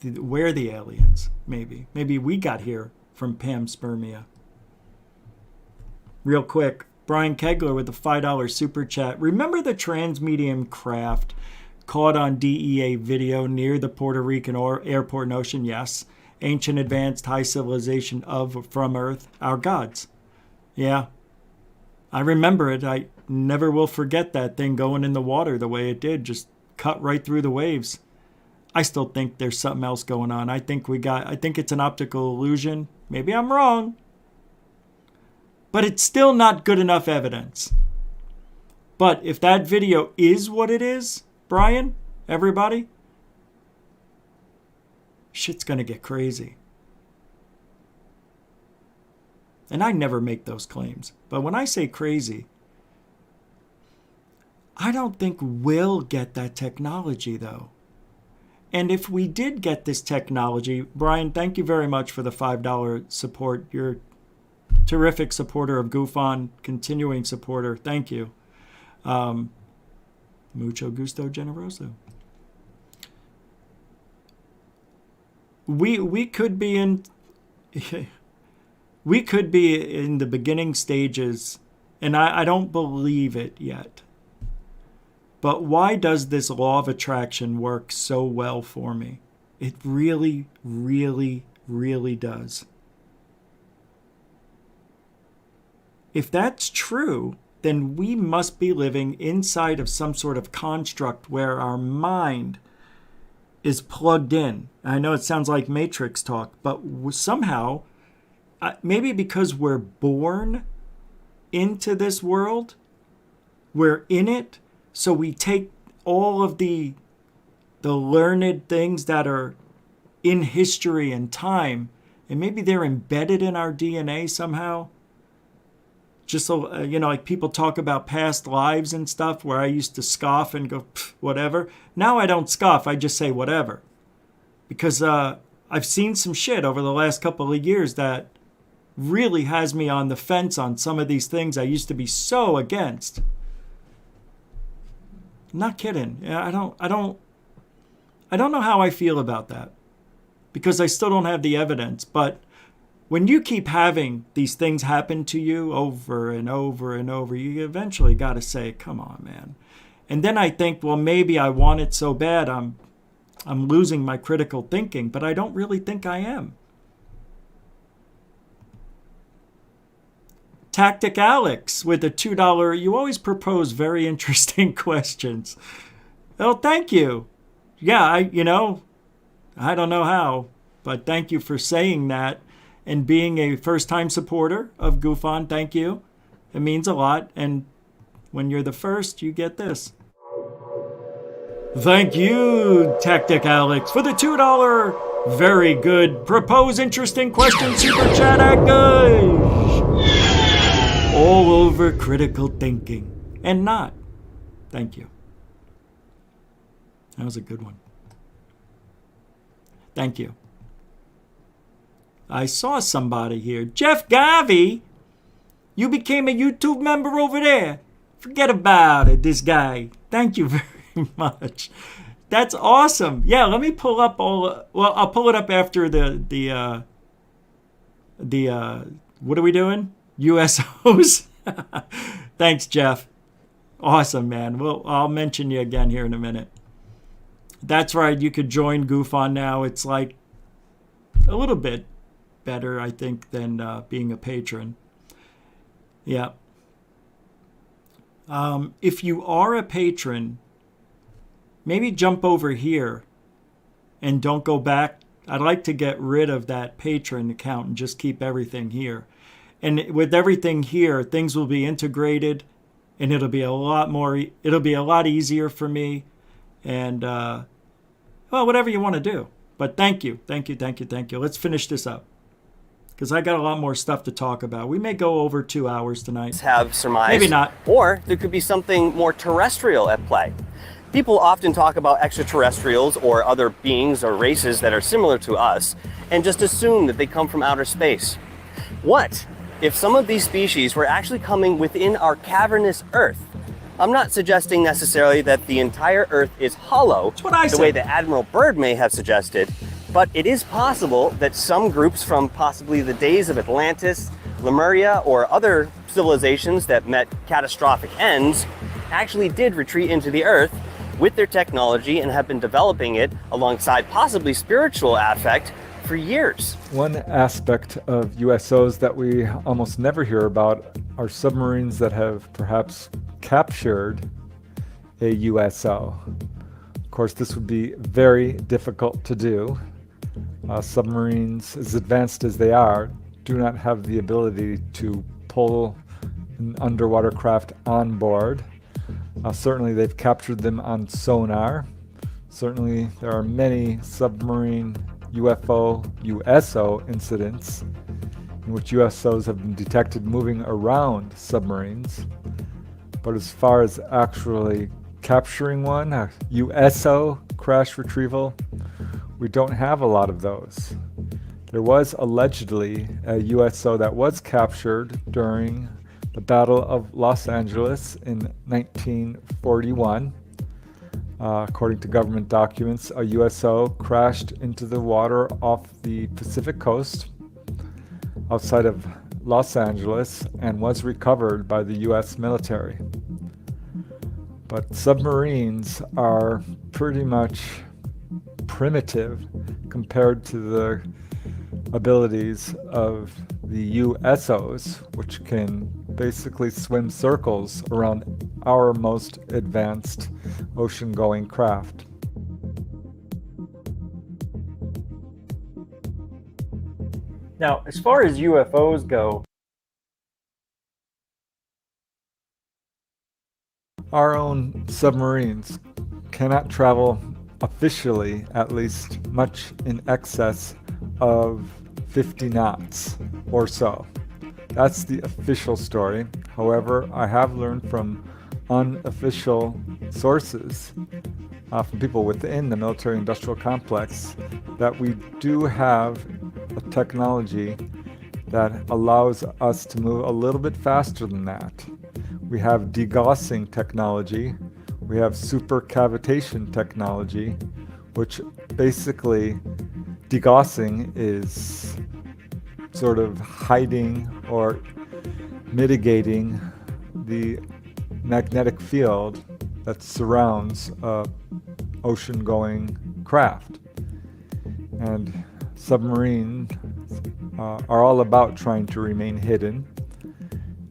We're the aliens, maybe. Maybe we got here from panspermia. Real quick, Brian Kegler with the $5 super chat. Remember the TransMedium craft caught on DEA video near the Puerto Rican airport and ocean? Yes. Ancient, advanced, high civilization from Earth, our gods. Yeah. I remember it. I never will forget that thing going in the water the way it did. Just cut right through the waves. I still think there's something else going on. I think it's an optical illusion. Maybe I'm wrong. But it's still not good enough evidence. But if that video is what it is, Brian, everybody, shit's going to get crazy. And I never make those claims. But when I say crazy, I don't think we'll get that technology, though. And if we did get this technology, Brian, thank you very much for the $5 support. You're a terrific supporter of GUFON, continuing supporter. Thank you. Mucho gusto generoso. We could be in the beginning stages, and I don't believe it yet. But why does this law of attraction work so well for me? It really, really, really does. If that's true, then we must be living inside of some sort of construct where our mind is plugged in. I know it sounds like Matrix talk, but somehow, maybe because we're born into this world, we're in it, so we take all of the learned things that are in history and time, and maybe they're embedded in our DNA somehow. Just so, like people talk about past lives and stuff where I used to scoff and go, whatever. Now I don't scoff, I just say whatever. Because I've seen some shit over the last couple of years that really has me on the fence on some of these things I used to be so against. I'm not kidding. I don't know how I feel about that. Because I still don't have the evidence, but when you keep having these things happen to you over and over and over, you eventually got to say, come on, man. And then I think, well, maybe I want it so bad I'm losing my critical thinking, but I don't really think I am. Tactic Alex with a $2. You always propose very interesting questions. Well, thank you. Yeah, I don't know how, but thank you for saying that and being a first-time supporter of GUFON. Thank you. It means a lot. And when you're the first, you get this. Thank you, Tactic Alex, for the $2 very good propose interesting question super chat at Gush. All over critical thinking and not. Thank you. That was a good one. Thank you. I saw somebody here. Jeff Garvey, you became a YouTube member over there. Forget about it, this guy. Thank you very much. That's awesome. Yeah, let me pull up I'll pull it up after the what are we doing? USOs. Thanks, Jeff. Awesome, man. Well, I'll mention you again here in a minute. That's right. You could join GUFON Now. It's like a little bit better, I think, than being a patron. Yeah. If you are a patron, maybe jump over here and don't go back. I'd like to get rid of that patron account and just keep everything here. And with everything here, things will be integrated and it'll be a lot easier for me. And, well, whatever you want to do. But thank you. Let's finish this up, because I got a lot more stuff to talk about. We may go over 2 hours tonight.
Have surmised.
Maybe not.
Or there could be something more terrestrial at play. People often talk about extraterrestrials or other beings or races that are similar to us and just assume that they come from outer space. What if some of these species were actually coming within our cavernous Earth? I'm not suggesting necessarily that the entire Earth is hollow, the way that Admiral Byrd may have suggested, but it is possible that some groups from possibly the days of Atlantis, Lemuria, or other civilizations that met catastrophic ends actually did retreat into the Earth with their technology and have been developing it alongside possibly spiritual affect for years.
One aspect of USOs that we almost never hear about are submarines that have perhaps captured a USO. Of course, this would be very difficult to do. Submarines, as advanced as they are, do not have the ability to pull an underwater craft on board. Certainly they've captured them on sonar. Certainly there are many submarine UFO, USO incidents in which USOs have been detected moving around submarines. But as far as actually capturing one, a USO crash retrieval, we don't have a lot of those. There was allegedly a USO that was captured during the Battle of Los Angeles in 1941. According to government documents, a USO crashed into the water off the Pacific coast outside of Los Angeles and was recovered by the US military. But submarines are pretty much primitive compared to the abilities of the USOs, which can basically swim circles around our most advanced ocean-going craft.
Now, as far as UFOs go,
our own submarines cannot travel officially, at least, much in excess of 50 knots or so. That's the official story. However, I have learned from unofficial sources, from people within the military-industrial complex, that we do have a technology that allows us to move a little bit faster than that. We have degaussing technology, we have supercavitation technology, which basically degaussing is sort of hiding or mitigating the magnetic field that surrounds a ocean-going craft. And submarines are all about trying to remain hidden.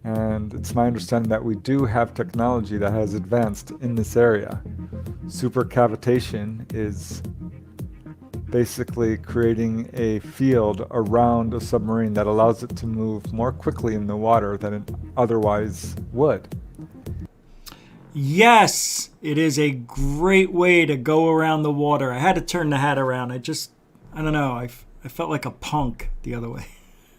And it's my understanding that we do have technology that has advanced in this area. supercavitation is basically creating a field around a submarine that allows it to move more quickly in the water than it otherwise would.
Yes, it is a great way to go around the water. I had to turn the hat around. I don't know. I felt like a punk the other way.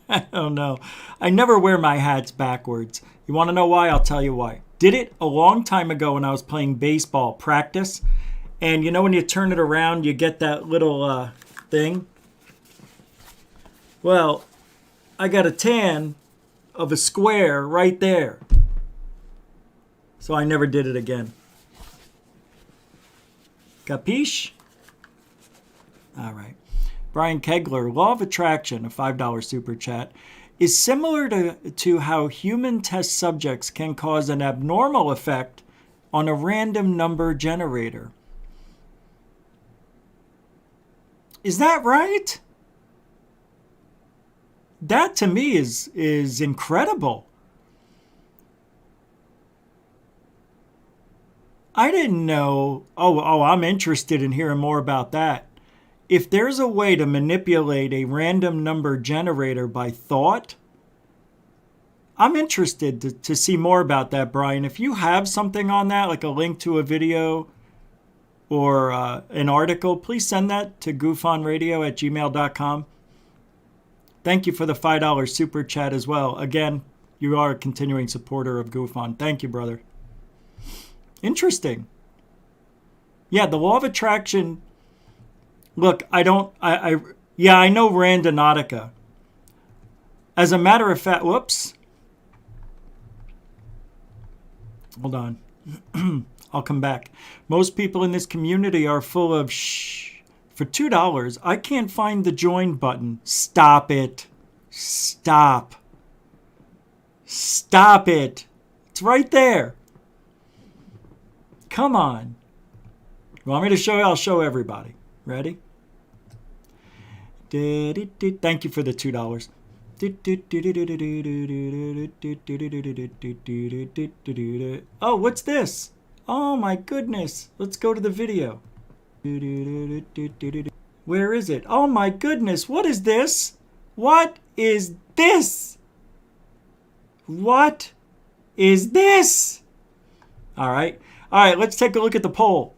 I don't know. I never wear my hats backwards. You want to know why? I'll tell you why. Did it a long time ago when I was playing baseball practice. And you know when you turn it around, you get that little thing? Well, I got a tan of a square right there. So I never did it again. Capiche? All right. Brian Kegler, law of attraction, a $5 super chat, is similar to how human test subjects can cause an abnormal effect on a random number generator. Is that right? That to me is incredible. I didn't know. Oh, I'm interested in hearing more about that. If there's a way to manipulate a random number generator by thought, I'm interested to see more about that, Brian. If you have something on that, like a link to a video or an article, please send that to goofonradio@gmail.com. Thank you for the $5 super chat as well. Again, you are a continuing supporter of GUFON. Thank you, brother. Interesting. Yeah, the law of attraction. Look, I know Randonautica. As a matter of fact, whoops. Hold on. I'll come back. Most people in this community are full of shh. For $2, I can't find the join button. Stop it. Stop. Stop it. It's right there. Come on. You want me to show you? I'll show everybody. Ready? Thank you for the $2. Oh, what's this? Oh my goodness. Let's go to the video. Where is it? Oh my goodness. What is this? What is this? What is this? All right. All right, let's take a look at the poll.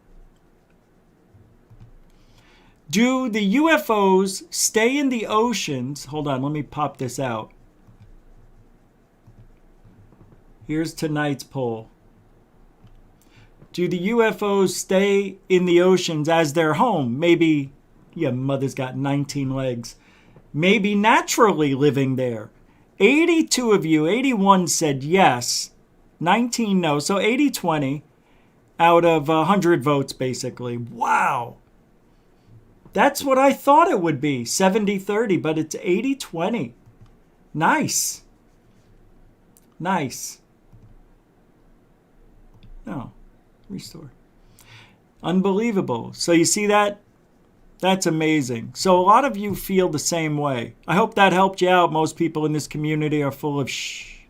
Do the UFOs stay in the oceans? Hold on, let me pop this out. Here's tonight's poll. Do the UFOs stay in the oceans as their home? Maybe, your mother's got 19 legs. Maybe naturally living there. 82 of you, 81 said yes. 19 no. So 80-20 out of 100 votes, basically. Wow. That's what I thought it would be, 70-30, but it's 80-20. Nice. Nice. No, restore. Unbelievable. So you see that? That's amazing. So a lot of you feel the same way. I hope that helped you out. Most people in this community are full of shh.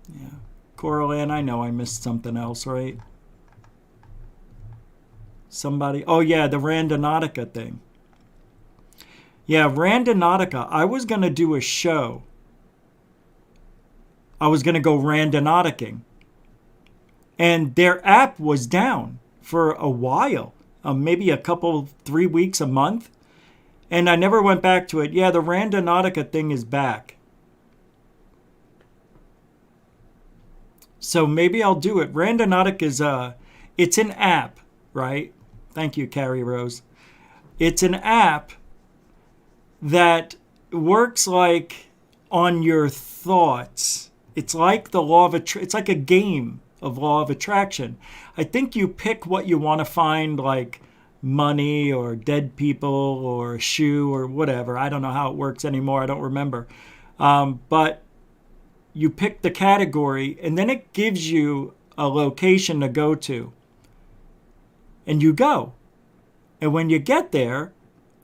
Yeah. Coral Ann, I know I missed something else, right? Somebody, oh yeah, the Randonautica thing. Yeah, Randonautica. I was going to do a show. I was going to go randonauticing. And their app was down for a while. Maybe a couple, 3 weeks, a month. And I never went back to it. Yeah, the Randonautica thing is back. So maybe I'll do it. Randonautica is it's an app, right? Thank you, Carrie Rose. It's an app that works like on your thoughts. It's like the law of it's like a game of law of attraction. I think you pick what you want to find, like money or dead people or a shoe or whatever. I don't know how it works anymore. I don't remember. But you pick the category and then it gives you a location to go to. And you go. And when you get there,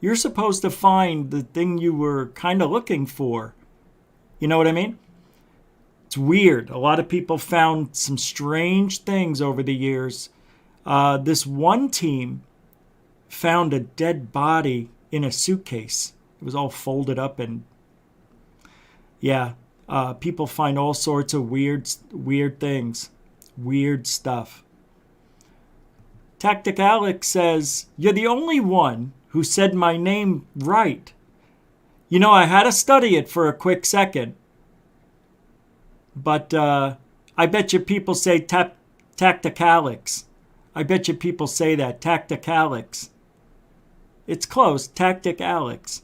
you're supposed to find the thing you were kind of looking for. You know what I mean? It's weird. A lot of people found some strange things over the years. This one team found a dead body in a suitcase. It was all folded up, and yeah, people find all sorts of weird things, weird stuff. Tactic Alex says, "You're the only one who said my name right. You know, I had to study it for a quick second. But I bet you people say Tactic Alex. I bet you people say that, Tactic Alex. It's close, Tactic Alex.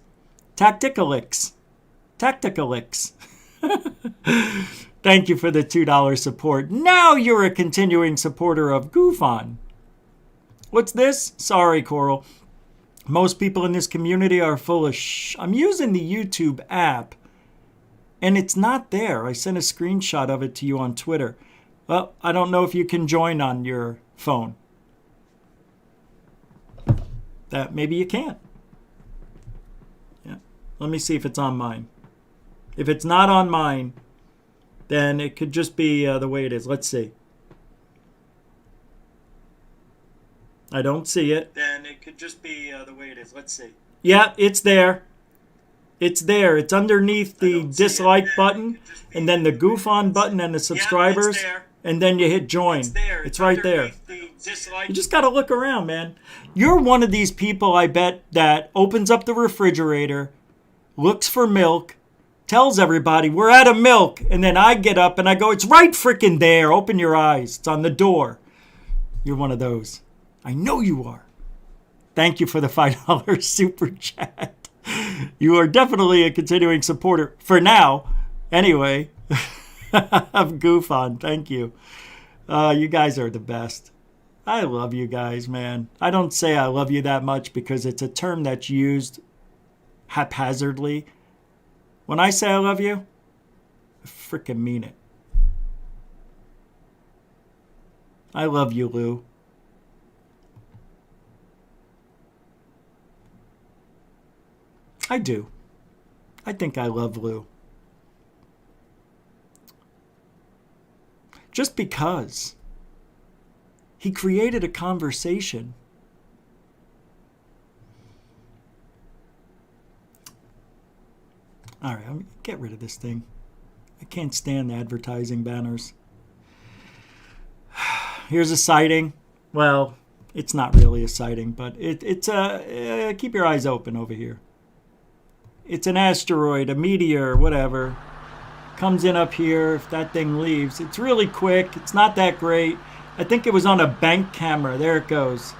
Tacticalix. Tacticalix." Thank you for the $2 support. Now you're a continuing supporter of GUFON. What's this? Sorry, Coral. Most people in this community are full of I'm using the YouTube app, and it's not there. I sent a screenshot of it to you on Twitter. Well, I don't know if you can join on your phone. That maybe you can't. Yeah. Let me see if it's on mine. If it's not on mine, then it could just be the way it is. Let's see. I don't see it. Then it could just be the way it is. Let's see. Yeah, it's there. It's there. It's underneath the dislike button, and then the GUFON button and the subscribers, and then you hit join. It's right there. You just got to look around, man. You're one of these people, I bet, that opens up the refrigerator, looks for milk, tells everybody, we're out of milk, and then I get up and I go, it's right freaking there. Open your eyes. It's on the door. You're one of those. I know you are. Thank you for the $5 super chat. You are definitely a continuing supporter, for now, anyway, of GUFON. Thank you. You guys are the best. I love you guys, man. I don't say I love you that much because it's a term that's used haphazardly. When I say I love you, I freaking mean it. I love you, Lou. I do. I think I love Lou. Just because he created a conversation. All right, I'm get rid of this thing. I can't stand the advertising banners. Here's a sighting. Well, it's not really a sighting, but it's a keep your eyes open over here. It's an asteroid, a meteor, whatever. Comes in up here. If that thing leaves, it's really quick. It's not that great. I think it was on a bank camera. There it goes.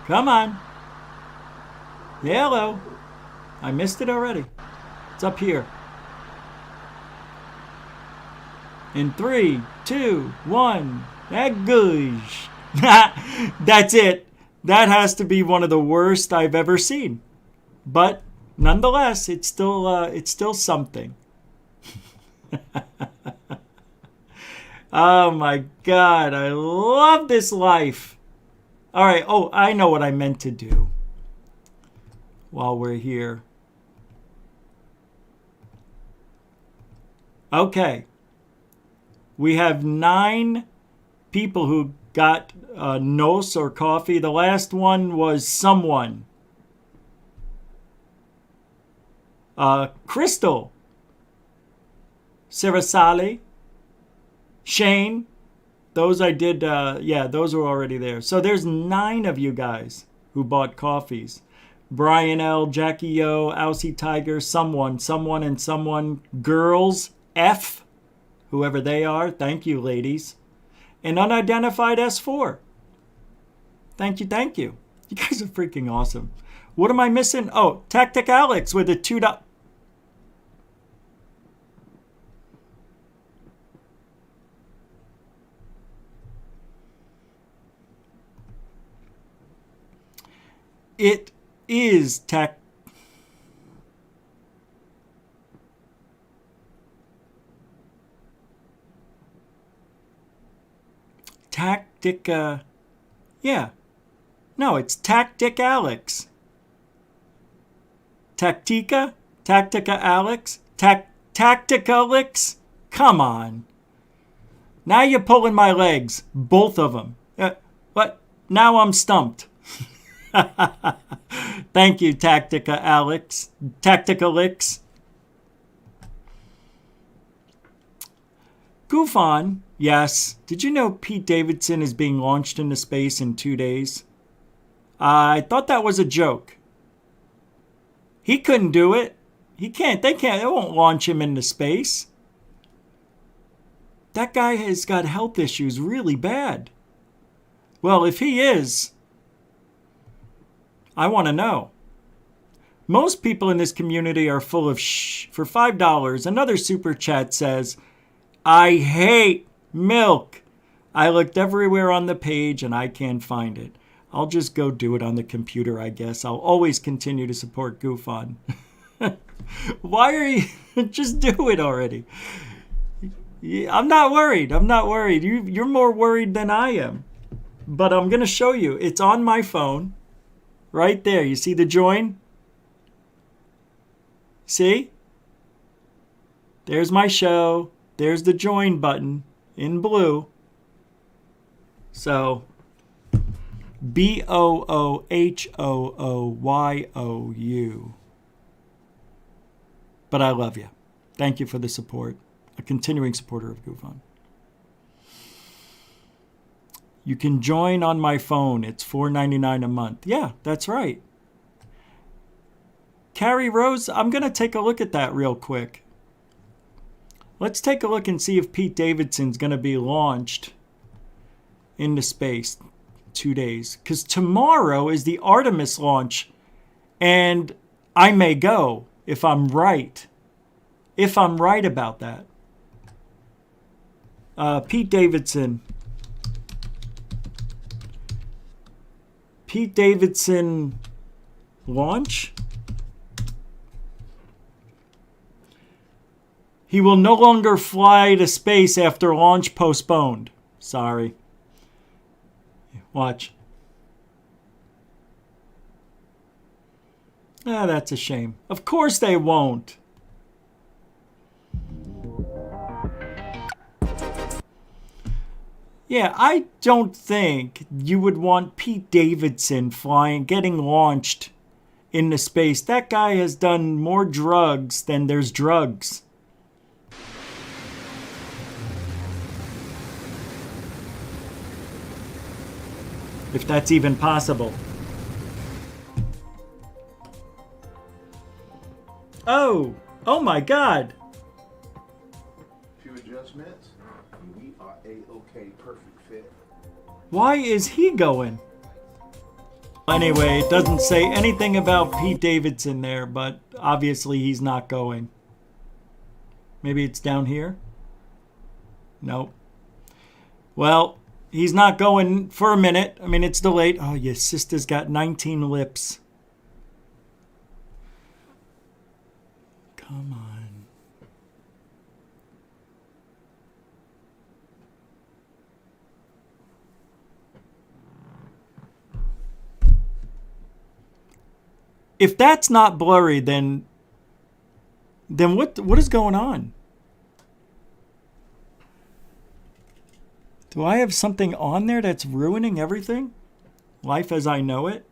Come on. Hello. I missed it already. It's up here. In 3, 2, 1. That gosh. That's it. That has to be one of the worst I've ever seen. But nonetheless, it's still something. Oh my God, I love this life. All right. Oh, I know what I meant to do while we're here. Okay. We have 9 people who got nos or coffee. The last one was someone. Crystal. Sarasali. Shane. Those I did, yeah, those were already there. So there's 9 of you guys who bought coffees. Brian L., Jackie O., Aussie Tiger, someone, and someone. Girls, F, whoever they are. Thank you, ladies. And unidentified S4. Thank you, thank you. You guys are freaking awesome. What am I missing? Oh, Tactic Alex with a $2. It is Tactic, yeah. No, it's Tactic Alex. Tactica? Tactica Alex? Tacticalix? Come on. Now you're pulling my legs. Both of them. But now I'm stumped. Thank you, Tactica Alex. Tacticalix. GUFON, yes. Did you know Pete Davidson is being launched into space in 2 days? I thought that was a joke. He couldn't do it. He can't. They won't launch him into space. That guy has got health issues really bad. Well, if he is, I want to know. Most people in this community are full of shh. For $5, another super chat says, I hate milk. I looked everywhere on the page and I can't find it. I'll just go do it on the computer, I guess. I'll always continue to support GUFON. Why are you... Just do it already. I'm not worried. I'm not worried. You're more worried than I am. But I'm going to show you. It's on my phone. Right there. You see the join? See? There's my show. There's the join button in blue. So, BOOHOOYOU. But I love you. Thank you for the support. A continuing supporter of GUFON. You can join on my phone. It's $4.99 a month. Yeah, that's right. Carrie Rose, I'm going to take a look at that real quick. Let's take a look and see if Pete Davidson's going to be launched into space 2 days. Because tomorrow is the Artemis launch. And I may go if I'm right. If I'm right about that. Pete Davidson. Pete Davidson launch. He will no longer fly to space after launch postponed. Sorry. Watch. Ah, that's a shame. Of course they won't. Yeah, I don't think you would want Pete Davidson getting launched into space. That guy has done more drugs than there's drugs. If that's even possible. Oh my God.
Few adjustments. We are a-okay, perfect fit.
Why is he going? Anyway, it doesn't say anything about Pete Davidson there, but obviously he's not going. Maybe it's down here? Nope. Well, he's not going for a minute. I mean, it's delayed. Oh, your sister's got 19 lips. Come on. If that's not blurry, then what is going on? Do I have something on there that's ruining everything? Life as I know it?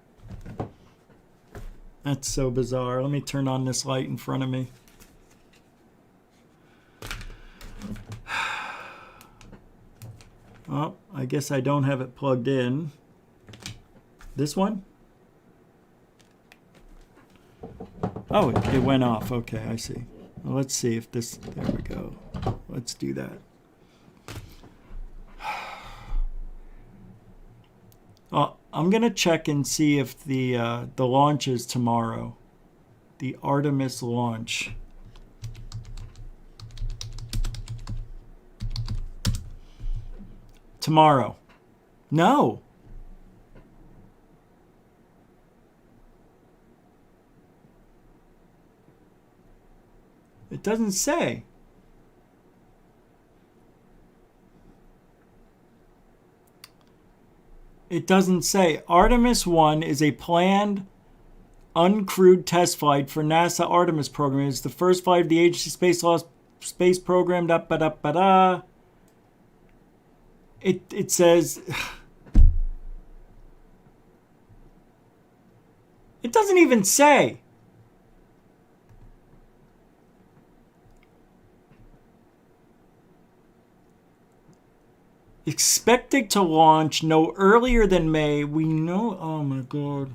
That's so bizarre. Let me turn on this light in front of me. Oh, I guess I don't have it plugged in. This one? Oh, it went off. Okay, I see. Well, let's see if this... There we go. Let's do that. I'm going to check and see if the launch is tomorrow. The Artemis launch. Tomorrow. No. It doesn't say. It doesn't say. Artemis 1 is a planned uncrewed test flight for NASA Artemis program. It's the first flight of the agency space program. Da-ba-da-ba-da. It says... It doesn't even say. Expected to launch no earlier than May. We know... Oh, my God.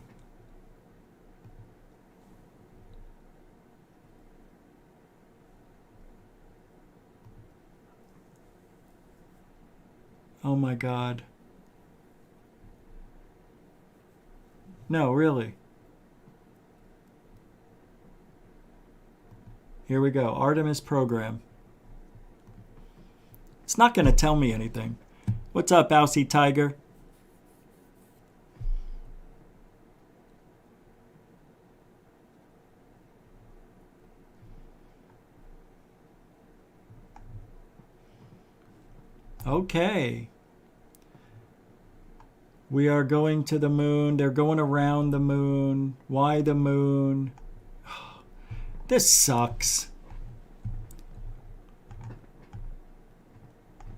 Oh, my God. No, really. Here we go. Artemis program. It's not going to tell me anything. What's up, Bousy Tiger? Okay. We are going to the moon. They're going around the moon. Why the moon? This sucks.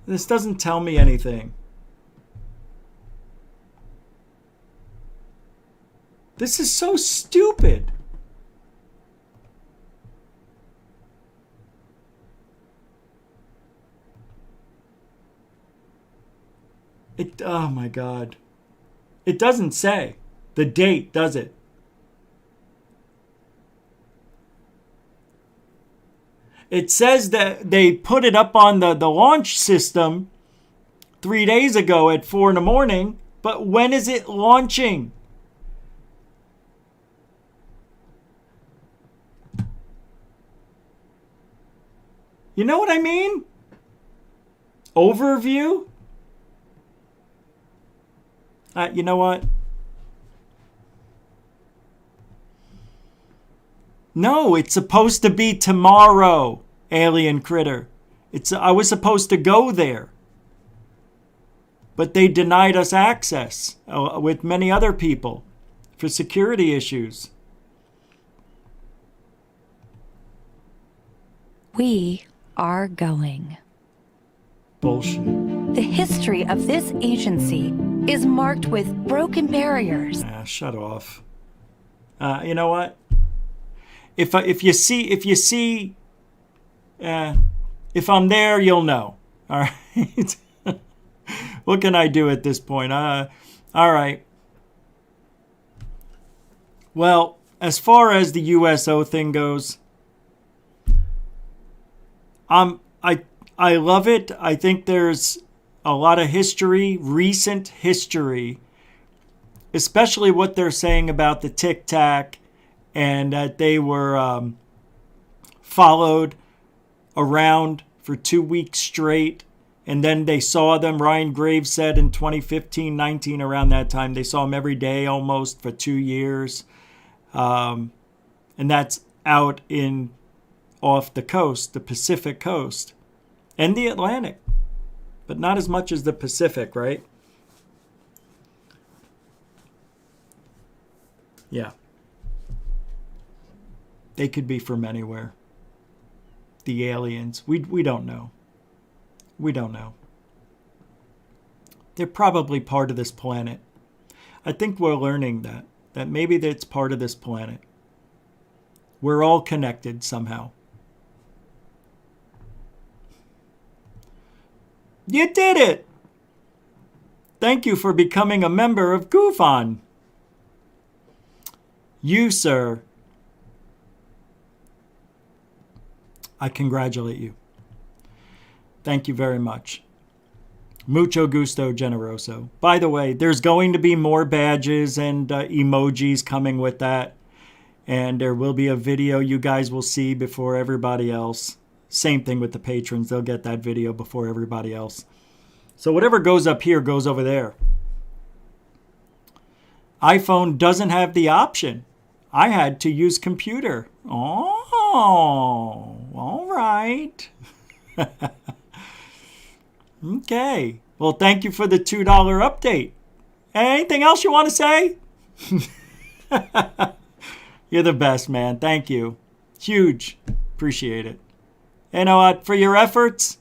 This doesn't tell me anything. This is so stupid. Oh my God. It doesn't say the date, does it? It says that they put it up on the launch system 3 days ago at 4 in the morning, but when is it launching? You know what I mean? Overview? You know what? No, it's supposed to be tomorrow, alien critter. I was supposed to go there. But they denied us access with many other people for security issues.
We are going.
Bullshit.
The history of this agency is marked with broken barriers.
Shut off. You know what? If I'm there, you'll know. All right. What can I do at this point? All right. Well, as far as the USO thing goes, I love it. I think there's a lot of history, recent history, especially what they're saying about the Tic Tac and that they were followed around for 2 weeks straight. And then they saw them, Ryan Graves said in 2015-19, around that time, they saw them every day almost for 2 years. And that's out off the coast, the Pacific coast, and the Atlantic. But not as much as the Pacific, right? Yeah. They could be from anywhere. The aliens. We don't know. We don't know. They're probably part of this planet. I think we're learning that maybe that's part of this planet. We're all connected somehow. You did it! Thank you for becoming a member of GUFON. You, sir, I congratulate you. Thank you very much. Mucho gusto, generoso. By the way, there's going to be more badges and emojis coming with that. And there will be a video you guys will see before everybody else. Same thing with the patrons. They'll get that video before everybody else. So whatever goes up here goes over there. iPhone doesn't have the option. I had to use computer. Oh, all right. Okay. Well, thank you for the $2 update. Anything else you want to say? You're the best, man. Thank you. Huge. Appreciate it. You know what? For your efforts.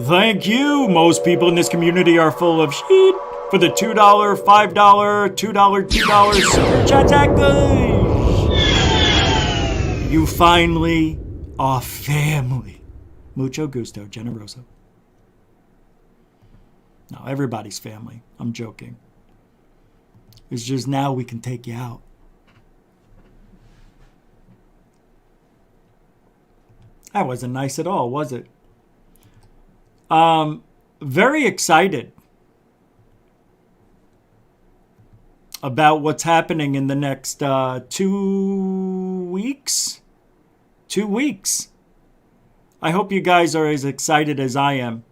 Thank you. Most people in this community are full of shit. For the $2, $5, $2, super chat good. You finally are family. Mucho gusto, generoso. No, everybody's family. I'm joking. It's just now we can take you out. That wasn't nice at all, was it? Very excited about what's happening in the next 2 weeks. 2 weeks. I hope you guys are as excited as I am.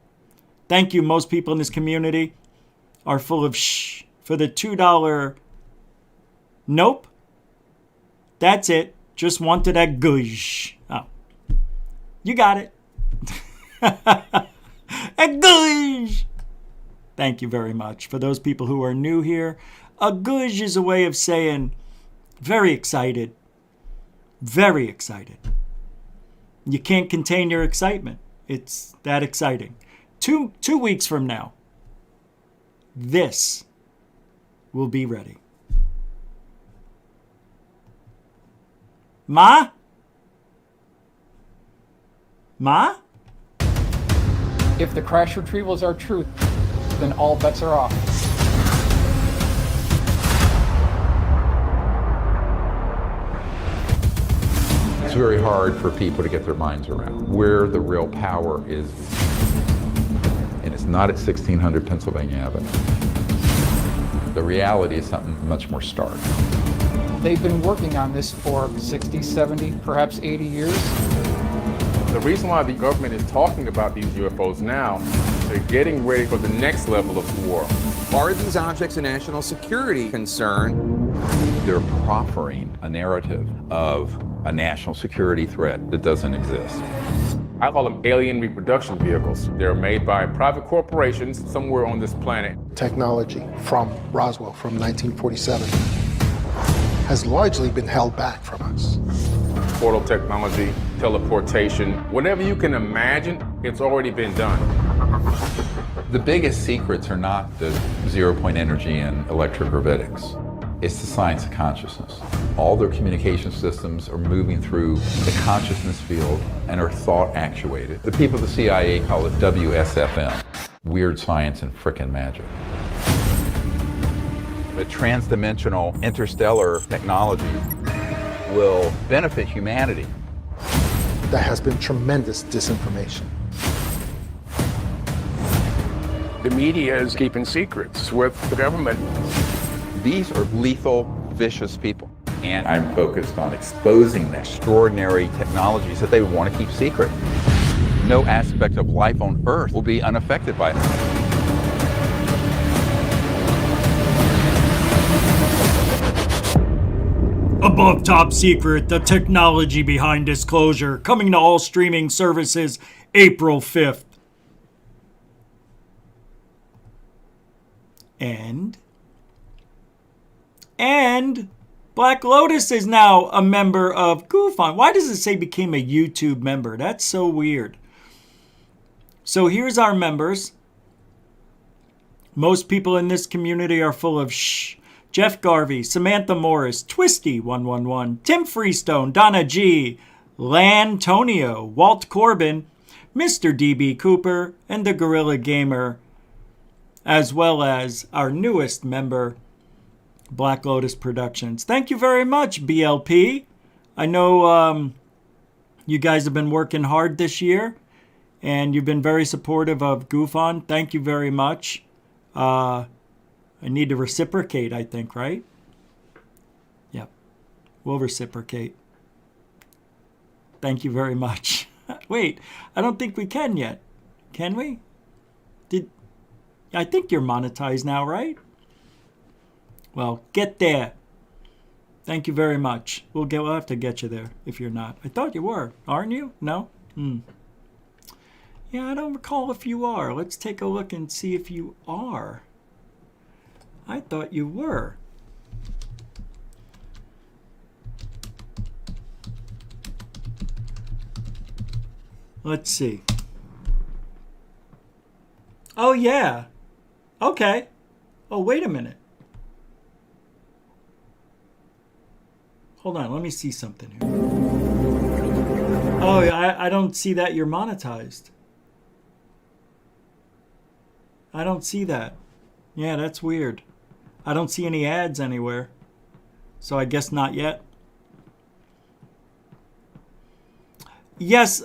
Thank you. Most people in this community are full of shh. For the $2, nope. That's it. Just wanted that gush. Oh. You got it. A gush. Thank you very much. For those people who are new here, a gush is a way of saying very excited. Very excited. You can't contain your excitement. It's that exciting. Two weeks from now, this will be ready. Ma?
If the crash retrievals are truth, then all bets are off.
It's very hard for people to get their minds around where the real power is. And it's not at 1600 Pennsylvania Avenue. The reality is something much more stark.
They've been working on this for 60, 70, perhaps 80 years.
The reason why the government is talking about these UFOs now, they're getting ready for the next level of war.
Are these objects a national security concern? They're proffering a narrative of a national security threat that doesn't exist.
I call them alien reproduction vehicles. They're made by private corporations somewhere on this planet.
Technology from Roswell from 1947 has largely been held back from us.
Portal technology, teleportation, whatever you can imagine, it's already been done.
The biggest secrets are not the zero-point energy and electrogravitics. It's the science of consciousness. All their communication systems are moving through the consciousness field and are thought actuated. The people at the CIA call it WSFM, weird science and frickin' magic. The transdimensional interstellar technology will benefit humanity.
There has been tremendous disinformation.
The media is keeping secrets with the government.
These are lethal, vicious people. And I'm focused on exposing the extraordinary technologies that they want to keep secret. No aspect of life on Earth will be unaffected by it.
Above Top Secret, the technology behind disclosure, coming to all streaming services April 5th. And Black Lotus is now a member of GUFON. Why does it say became a YouTube member? That's so weird. So here's our members. Most people in this community are full of shh. Jeff Garvey, Samantha Morris, Twisty111, Tim Freestone, Donna G, Lantonio, Walt Corbin, Mr. DB Cooper, and the Gorilla Gamer, as well as our newest member, Black Lotus Productions. Thank you very much, BLP. I know you guys have been working hard this year, and you've been very supportive of GUFON. Thank you very much. I need to reciprocate, I think, right? Yep. We'll reciprocate. Thank you very much. Wait, I don't think we can yet. Can we? I think you're monetized now, right? Well, get there. Thank you very much. We'll have to get you there if you're not. I thought you were. Aren't you? No? Yeah, I don't recall if you are. Let's take a look and see if you are. I thought you were. Let's see. Oh, yeah. Okay. Oh, wait a minute. Hold on. Let me see something here. Oh, I don't see that you're monetized. I don't see that. Yeah, that's weird. I don't see any ads anywhere. So I guess not yet. Yes,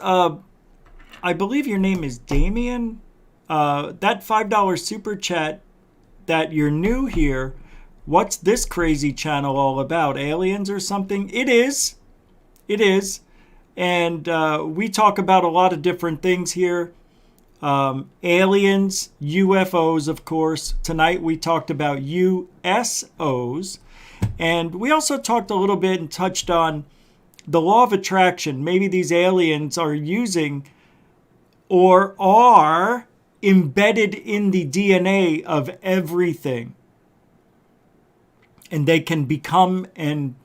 I believe your name is Damien. That $5 super chat that you're new here. What's this crazy channel all about? Aliens or something? It is. It is. And we talk about a lot of different things here. Aliens, UFOs, of course. Tonight we talked about USOs. And we also talked a little bit and touched on the law of attraction. Maybe these aliens are using or are embedded in the DNA of everything. And they can become and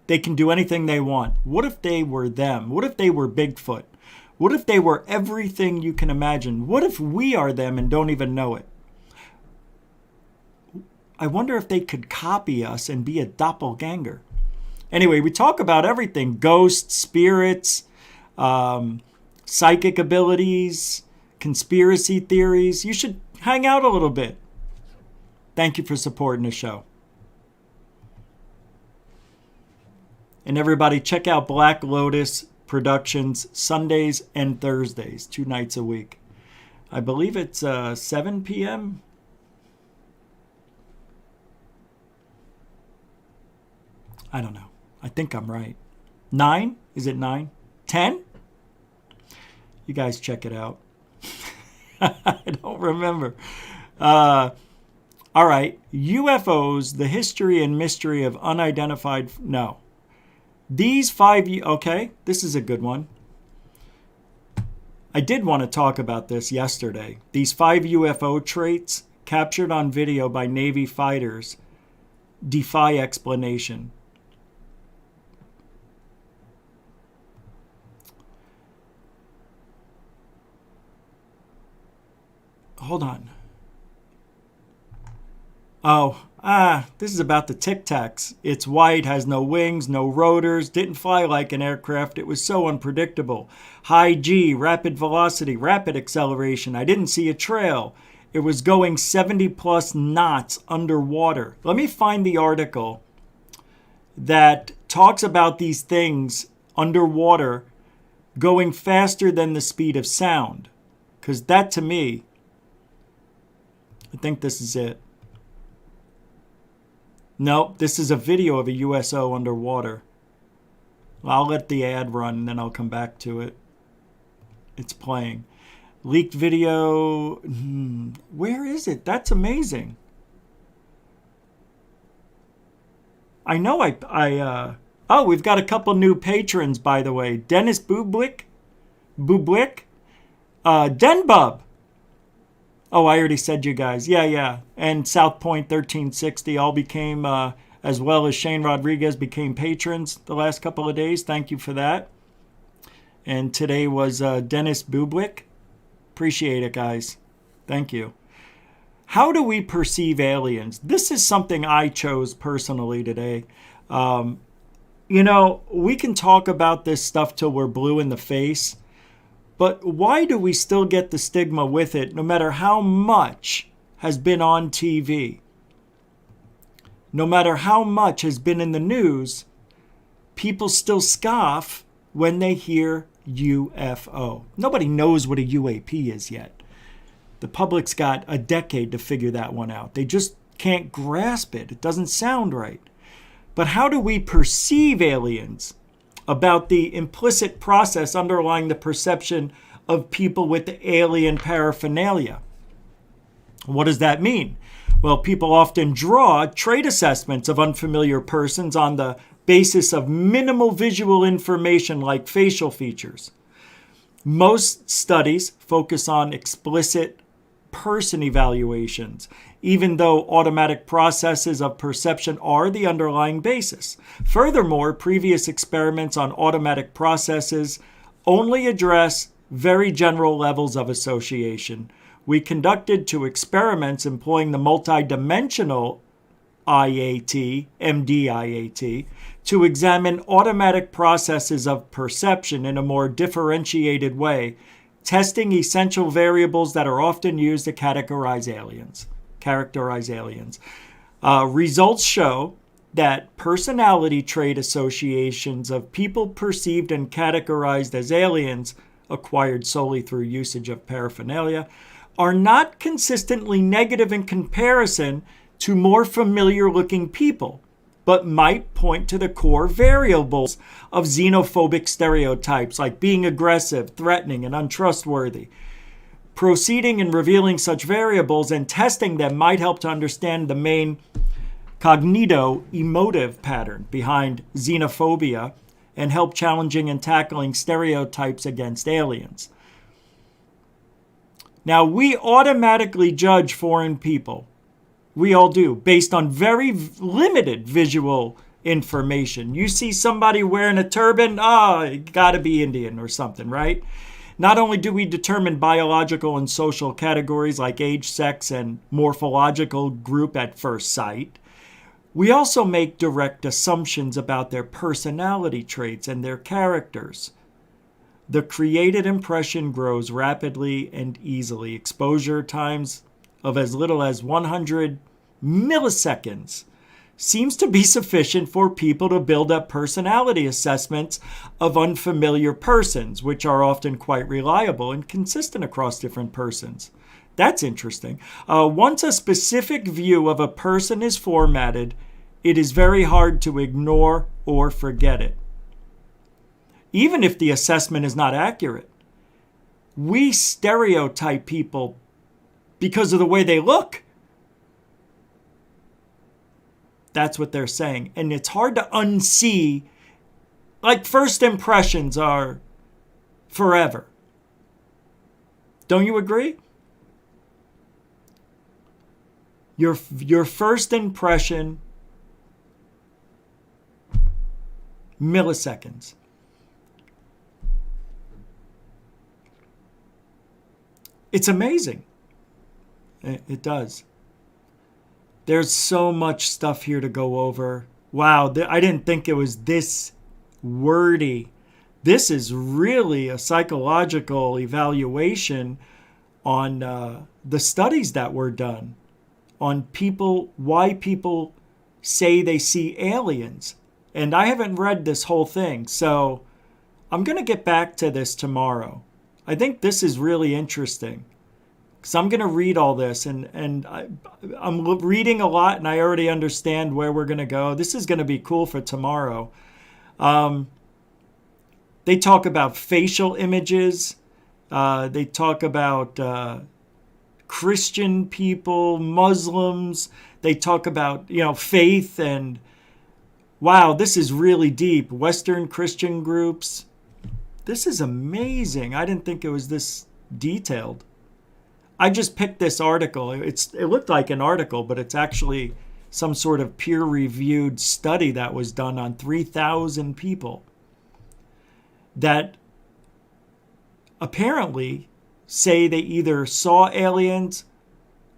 they can do anything they want. What if they were them? What if they were Bigfoot? What if they were everything you can imagine? What if we are them and don't even know it? I wonder if they could copy us and be a doppelganger. Anyway, we talk about everything. Ghosts, spirits, psychic abilities, conspiracy theories. You should hang out a little bit. Thank you for supporting the show. And everybody, check out Black Lotus Productions Sundays and Thursdays, 2 nights a week. I believe it's 7 p.m. I don't know. I think I'm right. 9? Is it 9? 10? You guys check it out. I don't remember. All right. UFOs, the history and mystery of unidentified... No. These 5... Okay, this is a good one. I did want to talk about this yesterday. These 5 UFO traits captured on video by Navy fighters defy explanation. Hold on. This is about the Tic Tacs. It's white, has no wings, no rotors, didn't fly like an aircraft. It was so unpredictable. High G, rapid velocity, rapid acceleration. I didn't see a trail. It was going 70 plus knots underwater. Let me find the article that talks about these things underwater going faster than the speed of sound. Because that, to me, I think this is it. Nope, this is a video of a USO underwater. I'll let the ad run and then I'll come back to it. It's playing. Leaked video. Where is it? That's amazing. I know oh, we've got a couple new patrons, by the way. Dennis Bublik. Denbub. Oh, I already said you guys. Yeah. And South Point 1360 all became, as well as Shane Rodriguez, became patrons the last couple of days. Thank you for that. And today was Dennis Bublik. Appreciate it, guys. Thank you. How do we perceive aliens? This is something I chose personally today. We can talk about this stuff till we're blue in the face. But why do we still get the stigma with it, no matter how much has been on TV? No matter how much has been in the news, people still scoff when they hear UFO. Nobody knows what a UAP is yet. The public's got a decade to figure that one out. They just can't grasp it. It doesn't sound right. But how do we perceive aliens? About the implicit process underlying the perception of people with alien paraphernalia. What does that mean? Well, people often draw trait assessments of unfamiliar persons on the basis of minimal visual information like facial features. Most studies focus on explicit person evaluations, even though automatic processes of perception are the underlying basis. Furthermore, previous experiments on automatic processes only address very general levels of association. We conducted 2 experiments employing the multidimensional IAT, MDIAT, to examine automatic processes of perception in a more differentiated way, testing essential variables that are often used to characterize aliens. Results show that personality trait associations of people perceived and categorized as aliens, acquired solely through usage of paraphernalia, are not consistently negative in comparison to more familiar-looking people, but might point to the core variables of xenophobic stereotypes like being aggressive, threatening, and untrustworthy. Proceeding and revealing such variables and testing them might help to understand the main cognito-emotive pattern behind xenophobia and help challenging and tackling stereotypes against aliens. Now, we automatically judge foreign people. We all do, based on very limited visual information. You see somebody wearing a turban, gotta be Indian or something, right? Not only do we determine biological and social categories like age, sex, and morphological group at first sight, we also make direct assumptions about their personality traits and their characters. The created impression grows rapidly and easily. Exposure times of as little as 100 milliseconds seems to be sufficient for people to build up personality assessments of unfamiliar persons, which are often quite reliable and consistent across different persons. That's interesting. Once a specific view of a person is formatted, it is very hard to ignore or forget it. Even if the assessment is not accurate, we stereotype people because of the way they look. That's what they're saying. And it's hard to unsee. Like, first impressions are forever. Don't you agree? Your first impression, milliseconds. It's amazing. It does. There's so much stuff here to go over. Wow, I didn't think it was this wordy. This is really a psychological evaluation on the studies that were done on people, why people say they see aliens. And I haven't read this whole thing, so I'm going to get back to this tomorrow. I think this is really interesting. So I'm going to read all this, and I'm reading a lot, and I already understand where we're going to go. This is going to be cool for tomorrow. They talk about facial images. They talk about Christian people, Muslims. They talk about, faith, and wow, this is really deep. Western Christian groups. This is amazing. I didn't think it was this detailed. I just picked this article. It looked like an article, but it's actually some sort of peer-reviewed study that was done on 3,000 people that apparently say they either saw aliens,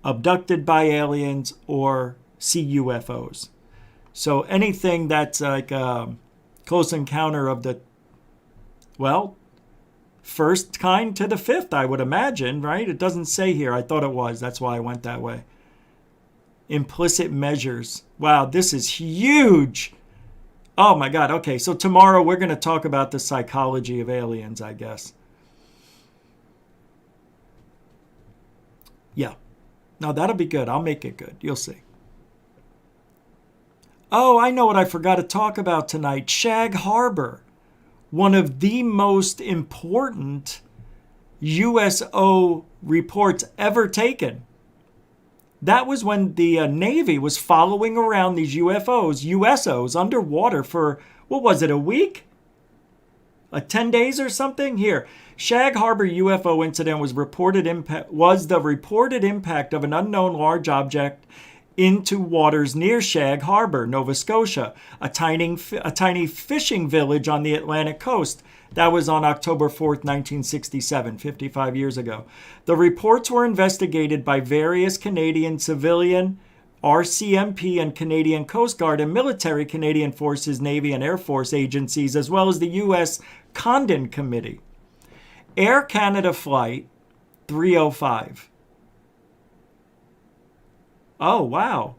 abducted by aliens, or see UFOs. So anything that's like a close encounter of the, first kind to the fifth, I would imagine, right? It doesn't say here. I thought it was. That's why I went that way. Implicit measures. Wow, this is huge. Oh my God. Okay, so tomorrow we're going to talk about the psychology of aliens, I guess. Yeah. No, that'll be good. I'll make it good. You'll see. Oh, I know what I forgot to talk about tonight. Shag Harbor. One of the most important USO reports ever taken. That was when the Navy was following around these USOs underwater for, what was it, a week? 10 days or something? Here, Shag Harbor UFO incident was the reported impact of an unknown large object into waters near Shag Harbor, Nova Scotia, a tiny fishing village on the Atlantic coast. That was on October 4th, 1967, 55 years ago. The reports were investigated by various Canadian civilian, RCMP and Canadian Coast Guard and military Canadian Forces, Navy and Air Force agencies, as well as the U.S. Condon Committee. Air Canada Flight 305. Oh, wow.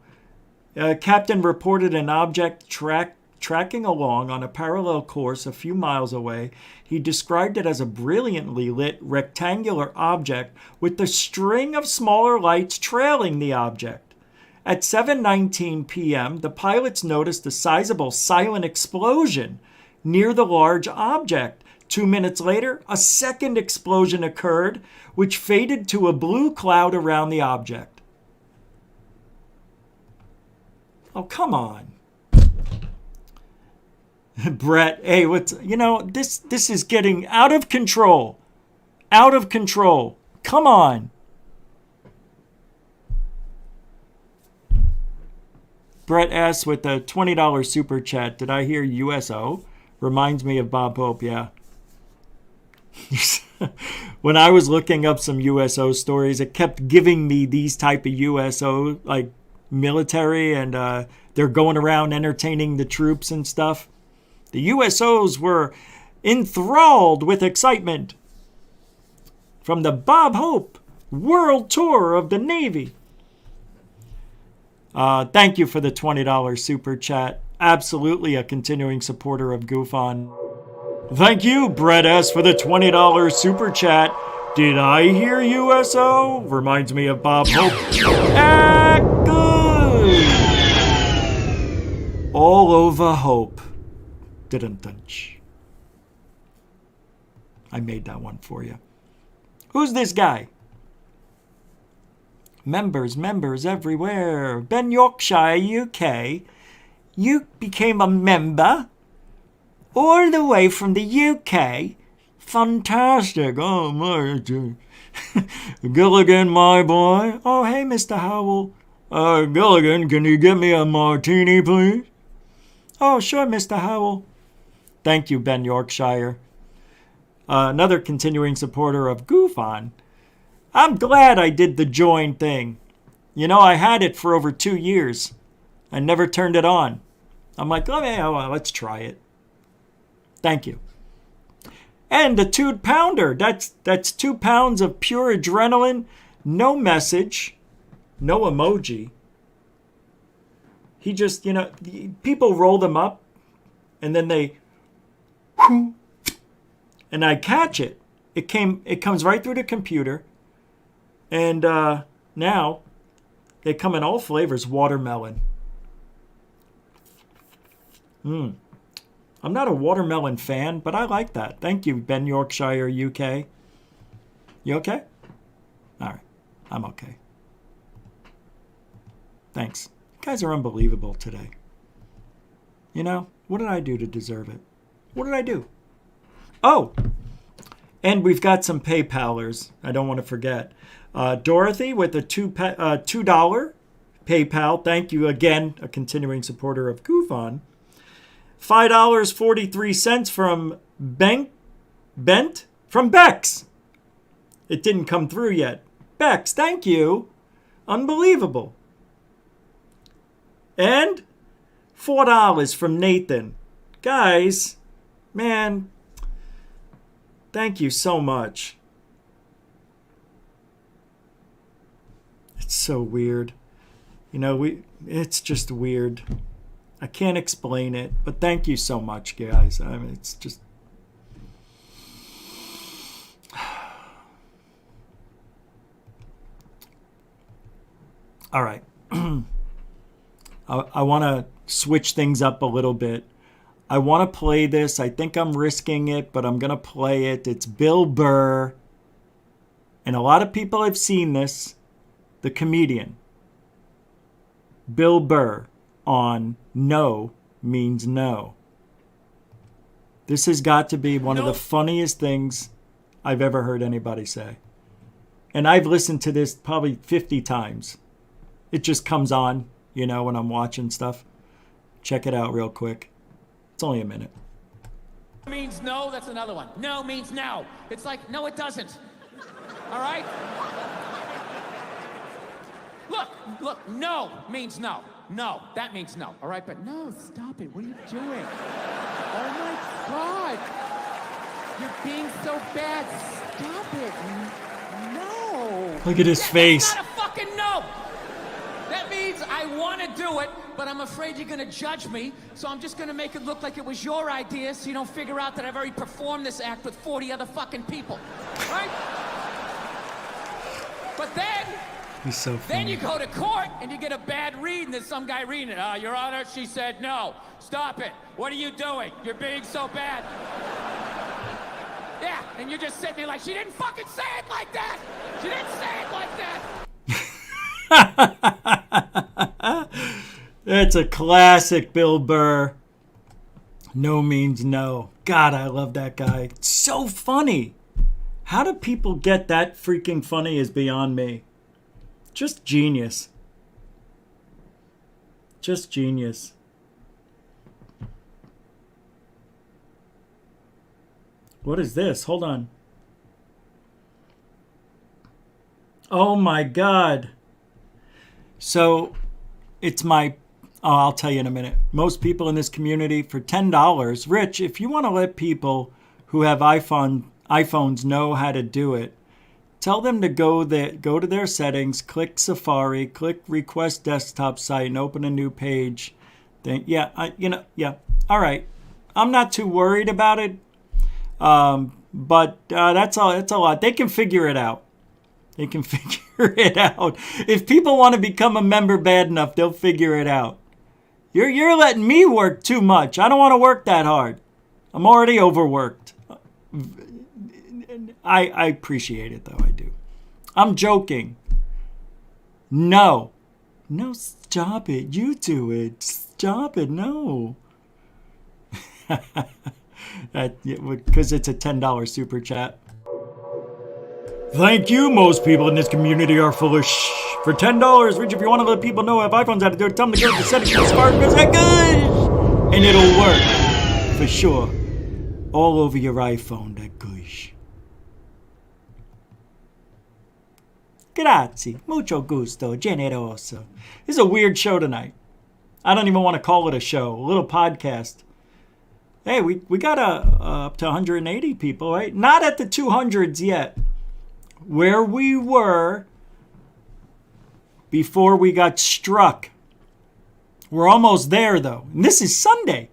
Captain reported an object tracking along on a parallel course a few miles away. He described it as a brilliantly lit rectangular object with a string of smaller lights trailing the object. At 7:19 p.m., the pilots noticed a sizable silent explosion near the large object. 2 minutes later, a second explosion occurred, which faded to a blue cloud around the object. Oh, come on. Brett, hey, this is getting out of control. Out of control. Come on. Brett S. with a $20 super chat. Did I hear USO? Reminds me of Bob Hope, yeah. When I was looking up some USO stories, it kept giving me these type of USO, like military, and they're going around entertaining the troops and stuff. The USOs were enthralled with excitement from the Bob Hope World Tour of the Navy. Thank you for the $20 super chat. Absolutely a continuing supporter of GUFON. Thank you, Brett S., for the $20 super chat. Did I hear USO? Reminds me of Bob Hope. Good. All over Hope. Didn't touch. I made that one for you. Who's this guy? Members everywhere. Ben Yorkshire, UK. You became a member all the way from the UK. Fantastic. Oh, my. Gilligan, my boy. Oh, hey, Mr. Howell. Gilligan, can you get me a martini, please? Oh, sure, Mr. Howell. Thank you, Ben Yorkshire. Another continuing supporter of GUFON. I'm glad I did the join thing. You know, I had it for over 2 years. I never turned it on. I'm like, let's try it. Thank you. And the 2 pounder. That's 2 pounds of pure adrenaline. No message. No emoji. He just, people roll them up. And then they... And I catch it. It comes right through the computer. And now they come in all flavors. Watermelon. I'm not a watermelon fan, but I like that. Thank you, Ben Yorkshire, UK. You okay? All right. I'm okay. Thanks. You guys are unbelievable today. What did I do to deserve it? What did I do? Oh, and we've got some PayPalers. I don't want to forget. Dorothy with a $2 PayPal. Thank you again, a continuing supporter of GUFON. $5.43 from Bent from Bex. It didn't come through yet. Bex, thank you. Unbelievable. And $4 from Nathan. Guys, man, thank you so much. It's so weird. It's just weird. I can't explain it, but thank you so much, guys. I mean, it's just... All right. I want to switch things up a little bit. I want to play this. I think I'm risking it, but I'm going to play it. It's Bill Burr. And a lot of people have seen this. The comedian. Bill Burr on No Means No. This has got to be one of the funniest things I've ever heard anybody say. And I've listened to this probably 50 times. It just comes on, when I'm watching stuff. Check it out real quick. It's only a minute.
Means no, that's another one. No means no. It's like, no, it doesn't. All right? Look, no means no. No, that means no. All right, but no, stop it. What are you doing? Oh my God. You're being so bad. Stop it. No.
Look at his face.
That's not a fucking no. That means I want to do it, but I'm afraid you're going to judge me, so I'm just going to make it look like it was your idea so you don't figure out that I've already performed this act with 40 other fucking people. Right? But then...
He's so funny.
Then you go to court and you get a bad read and there's some guy reading it. Your Honor, she said no. Stop it. What are you doing? You're being so bad. Yeah, and you're just sitting there like, she didn't fucking say it like that. She didn't say it like that.
It's a classic Bill Burr. No means no. God, I love that guy. It's so funny. How do people get that freaking funny is beyond me. Just genius. Just genius. What is this? Hold on. Oh my God. So it's my... Oh, I'll tell you in a minute. Most people in this community for $10. Rich, if you want to let people who have iPhones know how to do it, tell them to go to their settings, click Safari, click Request Desktop Site, and open a new page. Then, yeah. All right. I'm not too worried about it, but that's a lot. They can figure it out. They can figure it out. If people want to become a member bad enough, they'll figure it out. You're letting me work too much. I don't want to work that hard. I'm already overworked. I appreciate it, though. I do. I'm joking. No, stop it. You do it. Stop it. No. Because it's a $10 super chat. Thank you. Most people in this community are full of shh. For $10, Rich, if you want to let people know if iPhones how to do it, tell them to go to the settings for smart because they're good. And it'll work. For sure. All over your iPhone, that gush. Grazie. Mucho gusto. Generoso. This is a weird show tonight. I don't even want to call it a show. A little podcast. Hey, we got up to 180 people, right? Not at the 200s yet. Where we were before we got struck. We're almost there, though. And this is Sunday.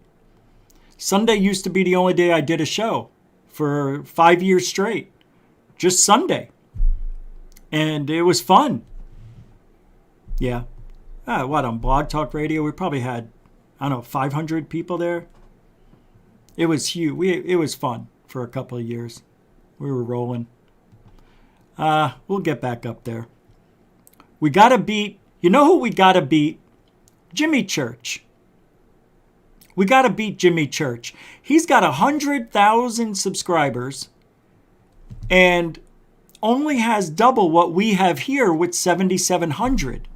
Sunday used to be the only day I did a show for 5 years straight. Just Sunday. And it was fun. Yeah. On Blog Talk Radio, we probably had, 500 people there. It was huge. It was fun for a couple of years. We were rolling. We'll get back up there. We got to beat, you know who we got to beat? Jimmy Church. We got to beat Jimmy Church. He's got 100,000 subscribers and only has double what we have here with 7,700.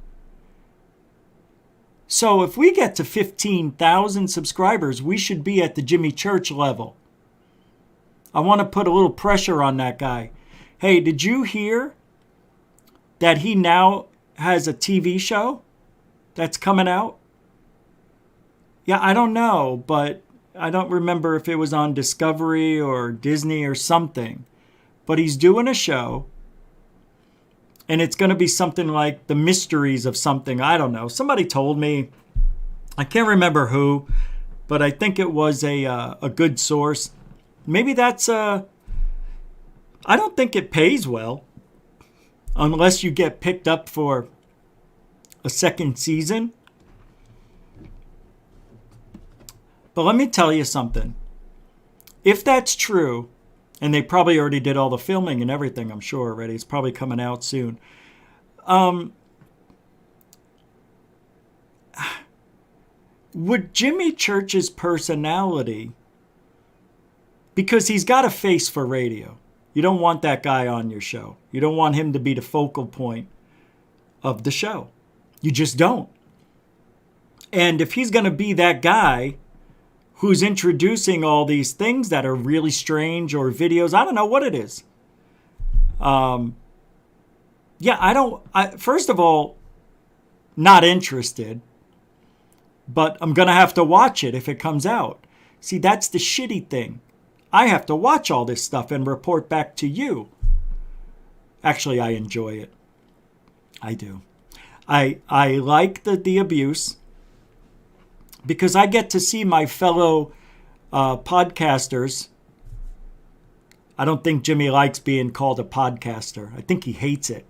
So if we get to 15,000 subscribers, we should be at the Jimmy Church level. I want to put a little pressure on that guy. Hey, did you hear that he now has a TV show that's coming out? Yeah, I don't know, but I don't remember if it was on Discovery or Disney or something. But he's doing a show, and it's going to be something like The Mysteries of something. I don't know. Somebody told me. I can't remember who, but I think it was a good source. Maybe that's I don't think it pays well unless you get picked up for a second season. But let me tell you something. If that's true, and they probably already did all the filming and everything, I'm sure already. It's probably coming out soon. Would Jimmy Church's personality, because he's got a face for radio. You don't want that guy on your show. You don't want him to be the focal point of the show. You just don't. And if he's going to be that guy who's introducing all these things that are really strange, or videos. I don't know what it is. First of all, not interested, but I'm going to have to watch it if it comes out. See, that's the shitty thing. I have to watch all this stuff and report back to you. Actually, I enjoy it. I do. I like the abuse because I get to see my fellow podcasters. I don't think Jimmy likes being called a podcaster. I think he hates it.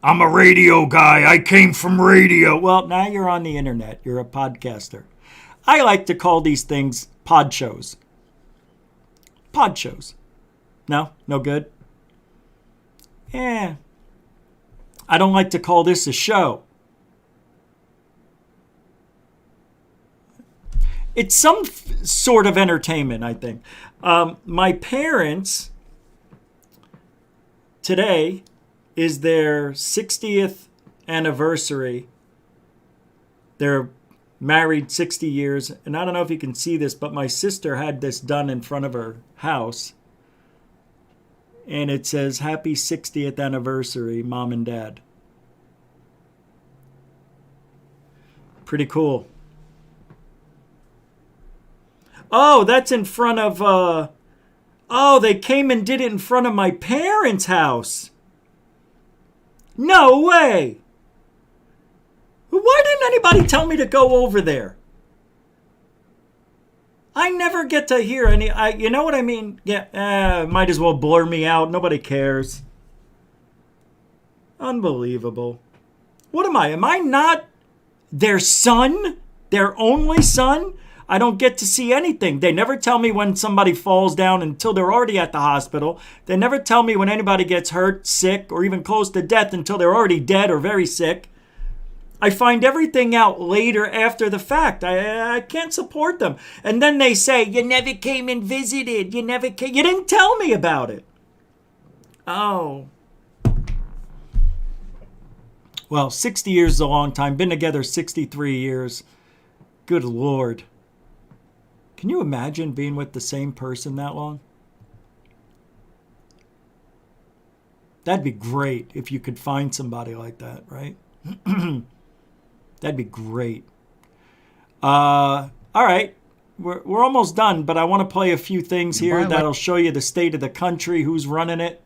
I'm a radio guy. I came from radio. Well, now you're on the internet. You're a podcaster. I like to call these things pod shows. Pod shows. No? No good? I don't like to call this a show. It's some sort of entertainment, I think. My parents, today is their 60th anniversary. They're married 60 years. And I don't know if you can see this, but my sister had this done in front of her house. And it says, Happy 60th anniversary, Mom and Dad. Pretty cool. Oh, that's in front of, they came and did it in front of my parents' house. No way. Why didn't anybody tell me to go over there? I never get to hear any, you know what I mean? Yeah, might as well blur me out. Nobody cares. Unbelievable. What am I? Am I not their son? Their only son? I don't get to see anything. They never tell me when somebody falls down until they're already at the hospital. They never tell me when anybody gets hurt, sick, or even close to death until they're already dead or very sick. I find everything out later after the fact. I can't support them. And then they say, you never came and visited. You didn't tell me about it. Oh. Well, 60 years is a long time. Been together 63 years. Good Lord. Can you imagine being with the same person that long? That'd be great if you could find somebody like that, right? That'd be great. All right. We're almost done, but I want to play a few things here that'll show you the state of the country, who's running it.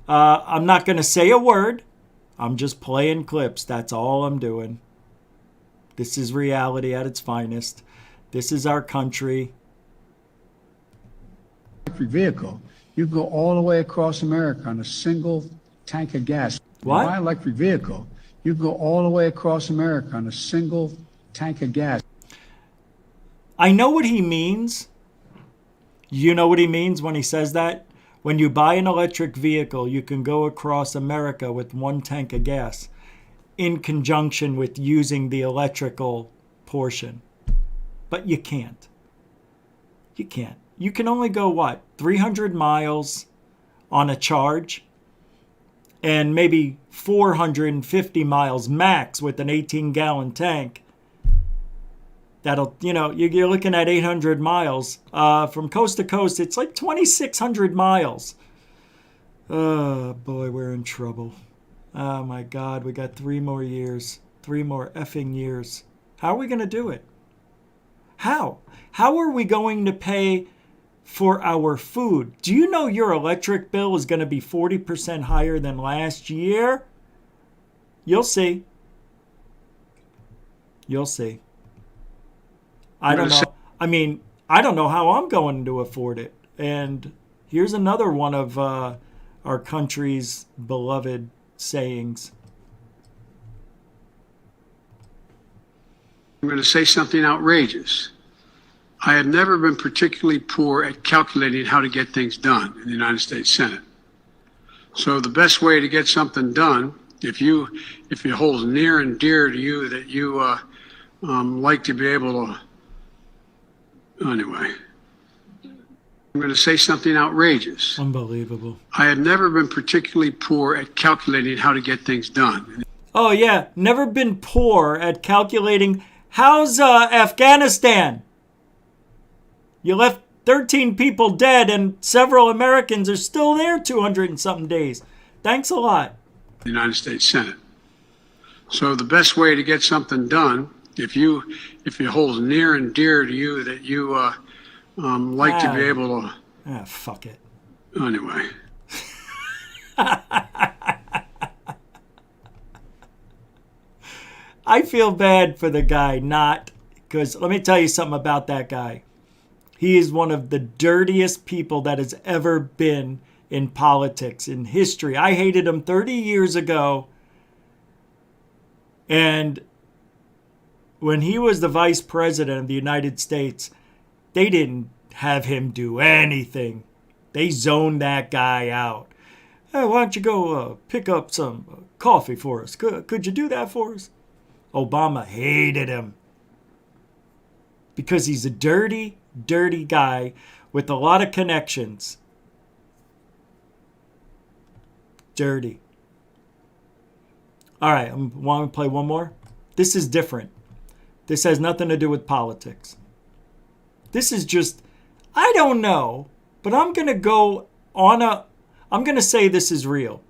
I'm not going to say a word. I'm just playing clips. That's all I'm doing. This is reality at its finest. This is our country.
Electric vehicle, you go all the way across America on a single tank of gas.
What?
My electric vehicle, you go all the way across America on a single tank of gas.
I know what he means. You know what he means when he says that? When you buy an electric vehicle, you can go across America with one tank of gas in conjunction with using the electrical portion. But you can't. You can't. You can only go, 300 miles on a charge? And maybe 450 miles max with an 18-gallon tank. That'll, you're looking at 800 miles. From coast to coast, it's like 2,600 miles. Oh, boy, we're in trouble. Oh, my God, we got 3 more years. 3 more effing years. How are we going to do it? How? How are we going to pay for our food? Do you know your electric bill is going to be 40% higher than last year? You'll see. You'll see. I don't know. I mean, I don't know how I'm going to afford it. And here's another one of our country's beloved sayings.
I'm going to say something outrageous. I have never been particularly poor at calculating how to get things done in the United States Senate. So the best way to get something done, if it holds near and dear to you that you like to be able to, anyway, I'm going to say something outrageous.
Unbelievable.
I have never been particularly poor at calculating how to get things done.
Oh, yeah. Never been poor at calculating. How's Afghanistan? You left 13 people dead and several Americans are still there 200 and something days. Thanks a lot.
The United States Senate. So the best way to get something done, if it holds near and dear to you that you like to be able to.
Fuck it.
Anyway.
I feel bad for the guy, because let me tell you something about that guy. He is one of the dirtiest people that has ever been in politics, in history. I hated him 30 years ago. And when he was the vice president of the United States, they didn't have him do anything. They zoned that guy out. Hey, why don't you go pick up some coffee for us? Could you do that for us? Obama hated him because he's a dirty, dirty guy with a lot of connections. Dirty. All right, I want to play one more. This is different. This has nothing to do with politics. This is just, I don't know, but I'm going to go on I'm going to say this is real.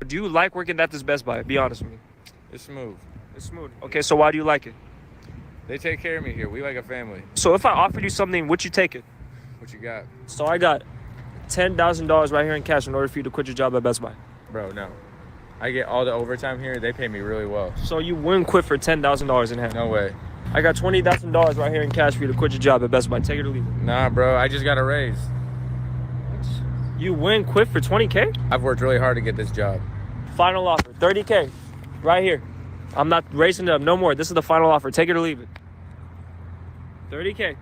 Do you like working at this Best Buy? Be honest with me.
It's smooth.
It's smooth. Okay, so why do you like it?
They take care of me here. We like a family.
So if I offered you something, would you take it?
What you got?
So I got $10,000 right here in cash in order for you to quit your job at Best Buy.
Bro, no. I get all the overtime here. They pay me really well.
So you wouldn't quit for $10,000 in hand?
No way.
I got $20,000 right here in cash for you to quit your job at Best Buy. Take it or leave it.
Nah, bro. I just got a raise.
You wouldn't quit for $20K?
I've worked really hard to get this job.
Final offer, $30K. Right here. I'm not raising it up no more. This is the final offer. Take it or leave it. $30K.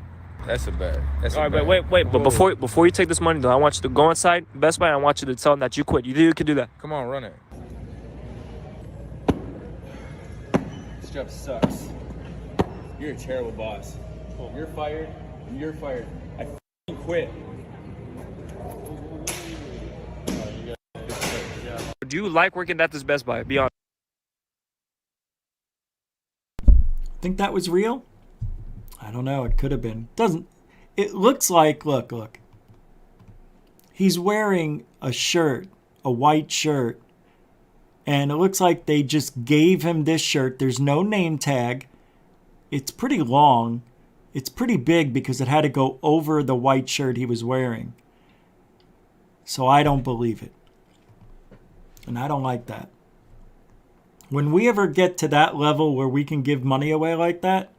That's a bet.
All right, but wait. But before you take this money, though, I want you to go inside Best Buy and I want you to tell them that you quit. You think you can do that?
Come on, run it.
This job sucks. You're a terrible boss. You're fired. You're fired. I f***ing quit.
Do you like working at this Best Buy? Be honest.
Think that was real? I don't know. It could have been. It looks like, look. He's wearing a shirt, a white shirt. And it looks like they just gave him this shirt. There's no name tag. It's pretty long. It's pretty big because it had to go over the white shirt he was wearing. So I don't believe it. And I don't like that. When we ever get to that level where we can give money away like that,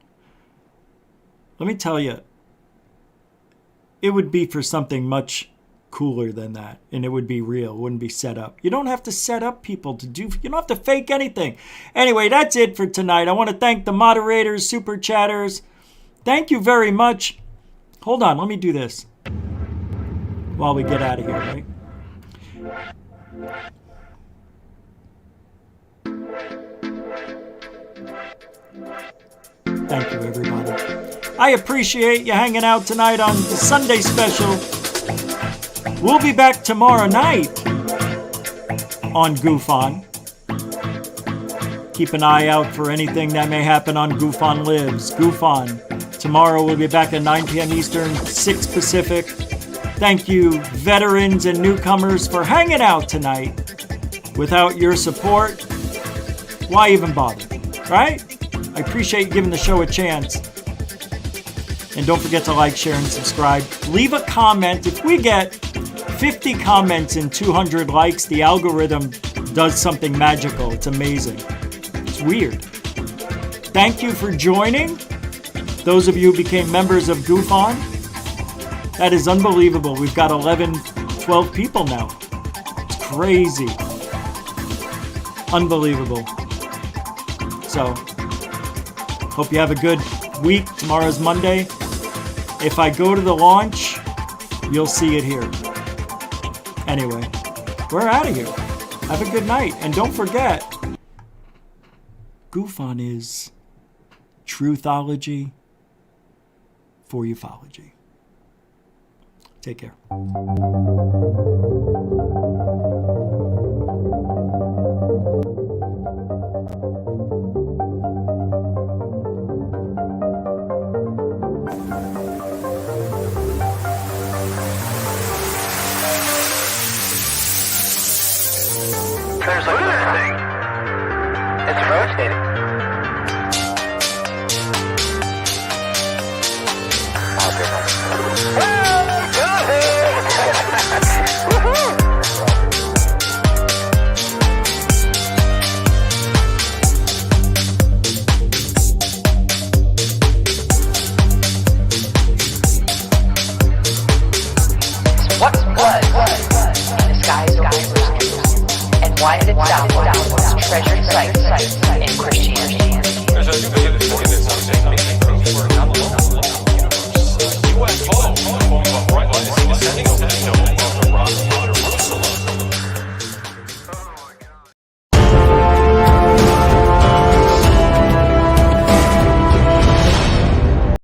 let me tell you, it would be for something much cooler than that. And it would be real. It wouldn't be set up. You don't have to set up people to do, you don't have to fake anything. Anyway, that's it for tonight. I want to thank the moderators, super chatters. Thank you very much. Hold on, let me do this while we get out of here, right? Thank you, everybody. I appreciate you hanging out tonight on the Sunday special. We'll be back tomorrow night on GUFON. Keep an eye out for anything that may happen on GUFON Lives. GUFON. Tomorrow we'll be back at 9 p.m. Eastern, 6 Pacific. Thank you, veterans and newcomers, for hanging out tonight. Without your support, why even bother, right? I appreciate giving the show a chance. And don't forget to like, share, and subscribe. Leave a comment. If we get 50 comments and 200 likes, the algorithm does something magical. It's amazing. It's weird. Thank you for joining. Those of you who became members of GUFON. That is unbelievable. We've got 11, 12 people now. It's crazy. Unbelievable. So, hope you have a good week. Tomorrow's Monday. If I go to the launch, you'll see it here. Anyway, we're out of here. Have a good night. And don't forget, GUFON is truthology for ufology. Take care.
What was in the skies over Jerusalem? And why is it south one of the most treasured sites in Christianity?